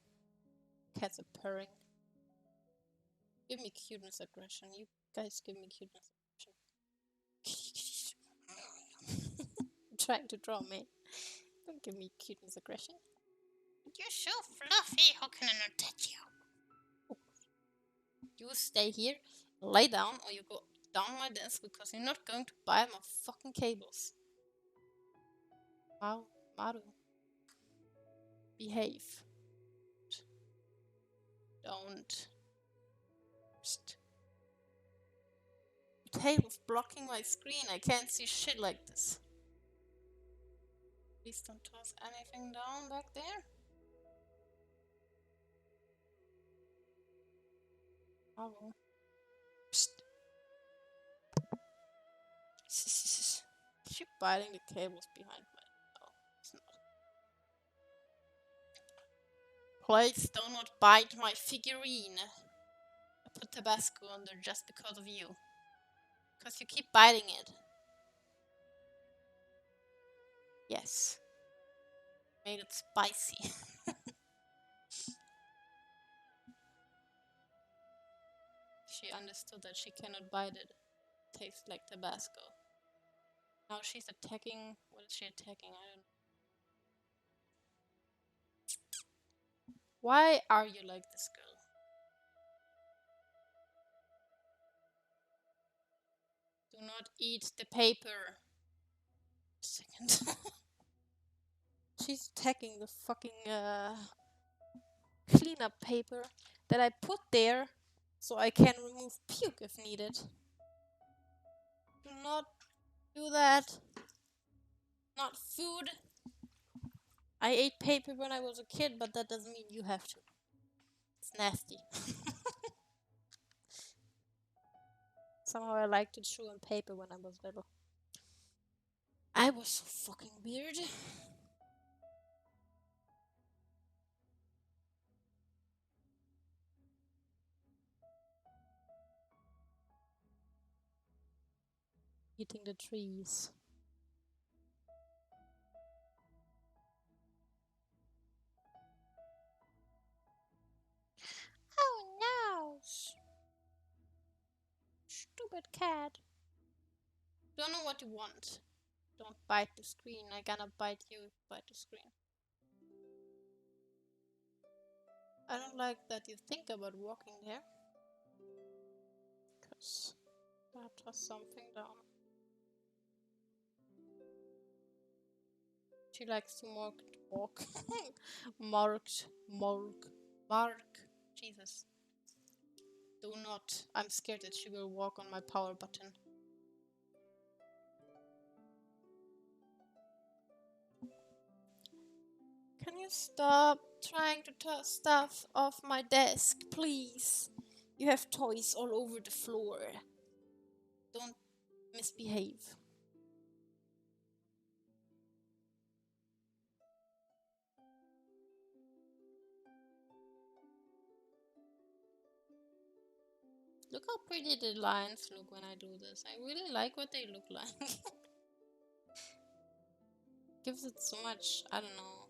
S1: Cats are purring. Give me cuteness aggression. You guys give me cuteness aggression. I'm trying to draw me. Don't give me cuteness aggression. You're so fluffy. How can I not touch you? You stay here, lay down, or you go down my desk because you're not going to buy my fucking cables. Maru. Behave. Don't. The table's blocking my screen. I can't see shit like this. Please don't toss anything down back there. Maru. Keep biting the cables behind my... Oh, it's not. Please do not bite my figurine. I put Tabasco under just because of you. Because you keep biting it. Yes. Made it spicy. She understood that she cannot bite it. It tastes like Tabasco. Now she's attacking... What is she attacking? I don't know. Why are you like this, girl? Do not eat the paper. Second. She's attacking the fucking cleanup paper that I put there so I can remove puke if needed. Do not do that. Not food. I ate paper when I was a kid, but that doesn't mean you have to. It's nasty. Somehow I liked to chew on paper when I was little. I was so fucking weird. Eating the trees. Oh no! Stupid cat. Don't know what you want. Don't bite the screen. I'm gonna bite you if you bite the screen. I don't like that you think about walking there. Because that was something down. She likes to walk. Mark. Jesus. Do not. I'm scared that she will walk on my power button. Can you stop trying to toss stuff off my desk, please? You have toys all over the floor. Don't misbehave. Look how pretty the lines look when I do this. I really like what they look like. Gives it so much, I don't know.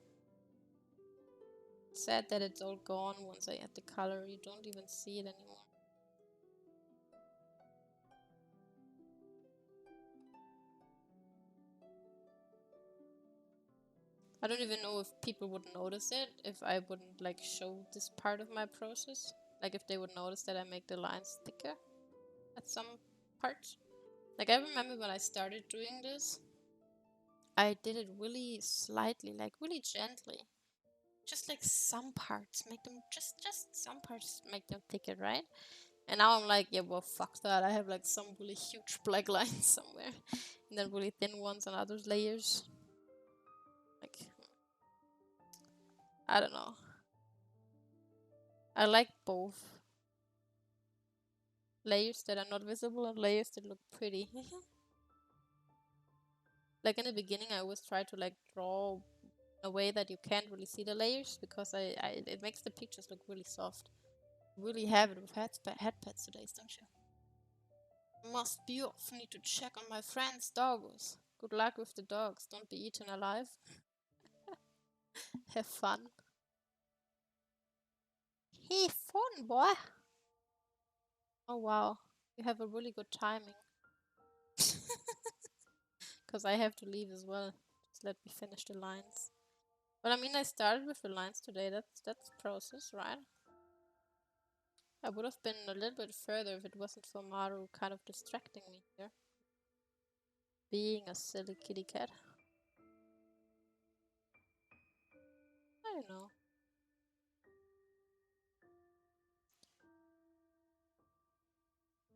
S1: Sad that it's all gone once I add the color. You don't even see it anymore. I don't even know if people would notice it if I wouldn't like show this part of my process. Like if they would notice that I make the lines thicker at some parts. Like I remember when I started doing this, I did it really slightly, like really gently. Just like some parts, make them just some parts make them thicker, right? And now I'm like, yeah, well, fuck that. I have like some really huge black lines somewhere, and then really thin ones on other layers. Like, I don't know. I like both layers that are not visible and layers that look pretty. Like in the beginning, I always try to like draw a way that you can't really see the layers because it makes the pictures look really soft. Really have it with headpads today, don't you? Must be off. Need to check on my friend's dogs. Good luck with the dogs. Don't be eaten alive. Have fun. Have fun, boy. Oh wow, you have a really good timing. Because I have to leave as well. Just let me finish the lines. But I mean, I started with the lines today. That's process, right? I would have been a little bit further if it wasn't for Maru kind of distracting me here. Being a silly kitty cat. I don't know.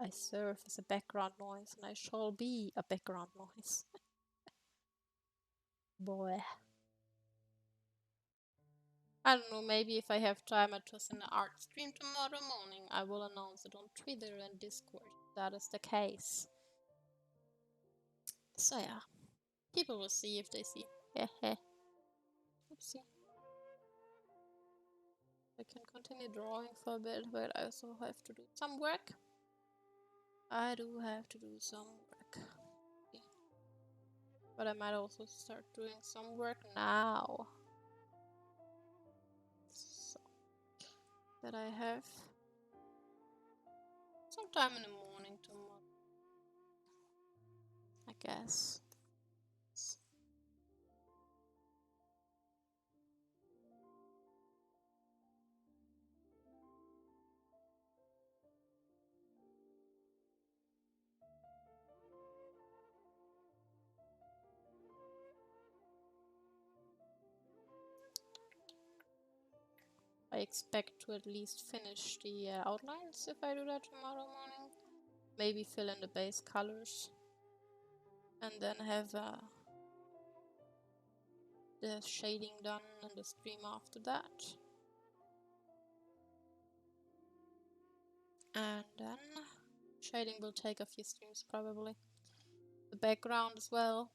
S1: I serve as a background noise and I shall be a background noise. Boy. I don't know, maybe if I have time at just an art stream tomorrow morning, I will announce it on Twitter and Discord. That is the case. So yeah, people will see if they see. Hehe. Oopsie. I can continue drawing for a bit, but I also have to do some work. I do have to do some work. Yeah. But I might also start doing some work now. So that I have sometime in the morning tomorrow, I guess. I expect to at least finish the outlines if I do that tomorrow morning. Maybe fill in the base colors. And then have the shading done in the stream after that. And then shading will take a few streams probably. The background as well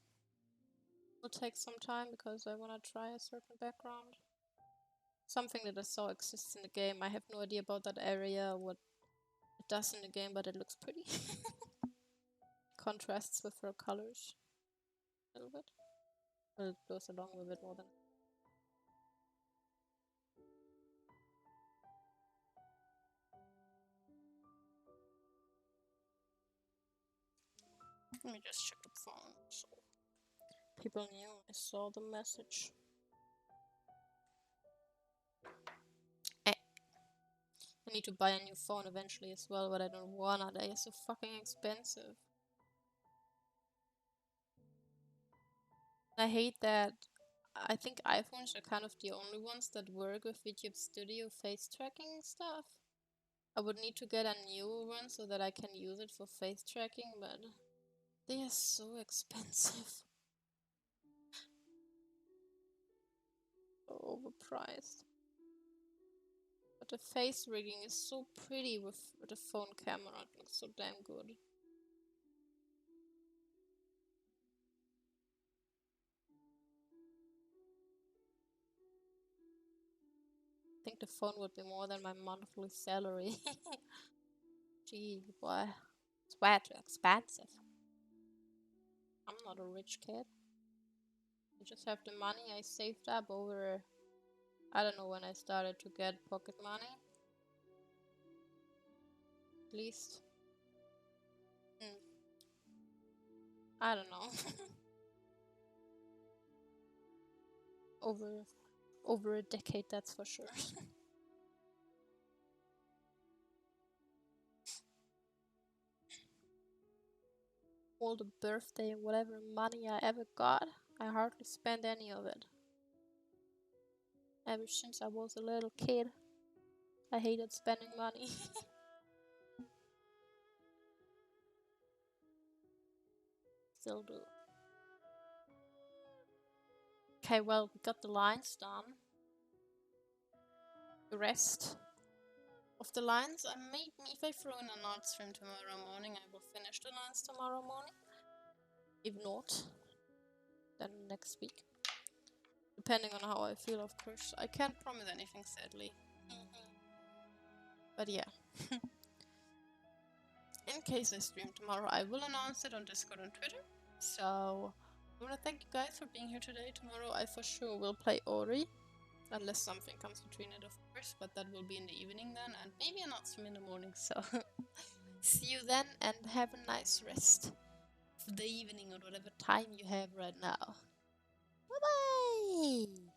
S1: will take some time because I want to try a certain background. Something that I saw exists in the game. I have no idea about that area, what it does in the game, but it looks pretty. Contrasts with her colors a little bit. Well, it goes along with it more than. Let me just check the phone so people knew I saw the message. I need to buy a new phone eventually as well, but I don't wanna. They are so fucking expensive. I hate that. I think iPhones are kind of the only ones that work with YouTube Studio face tracking stuff. I would need to get a new one so that I can use it for face tracking, but they are so expensive. So overpriced. But the face rigging is so pretty with the phone camera. It looks so damn good. I think the phone would be more than my monthly salary. Gee, boy. It's way too expensive. I'm not a rich kid. I just have the money I saved up over... I don't know when I started to get pocket money. At least. I don't know. over a decade, that's for sure. All the birthday and whatever money I ever got, I hardly spent any of it. Ever since I was a little kid, I hated spending money. Still do. Okay, well, we got the lines done. The rest of the lines, if I throw in an art stream tomorrow morning, I will finish the lines tomorrow morning. If not, then next week. Depending on how I feel, of course. I can't promise anything, sadly. But yeah. In case I stream tomorrow, I will announce it on Discord and Twitter. So, I want to thank you guys for being here today. Tomorrow I for sure will play Ori. Unless something comes between it, of course. But that will be in the evening then. And maybe an stream in the morning. So, see you then and have a nice rest of the evening or whatever time you have right now. Bye-bye!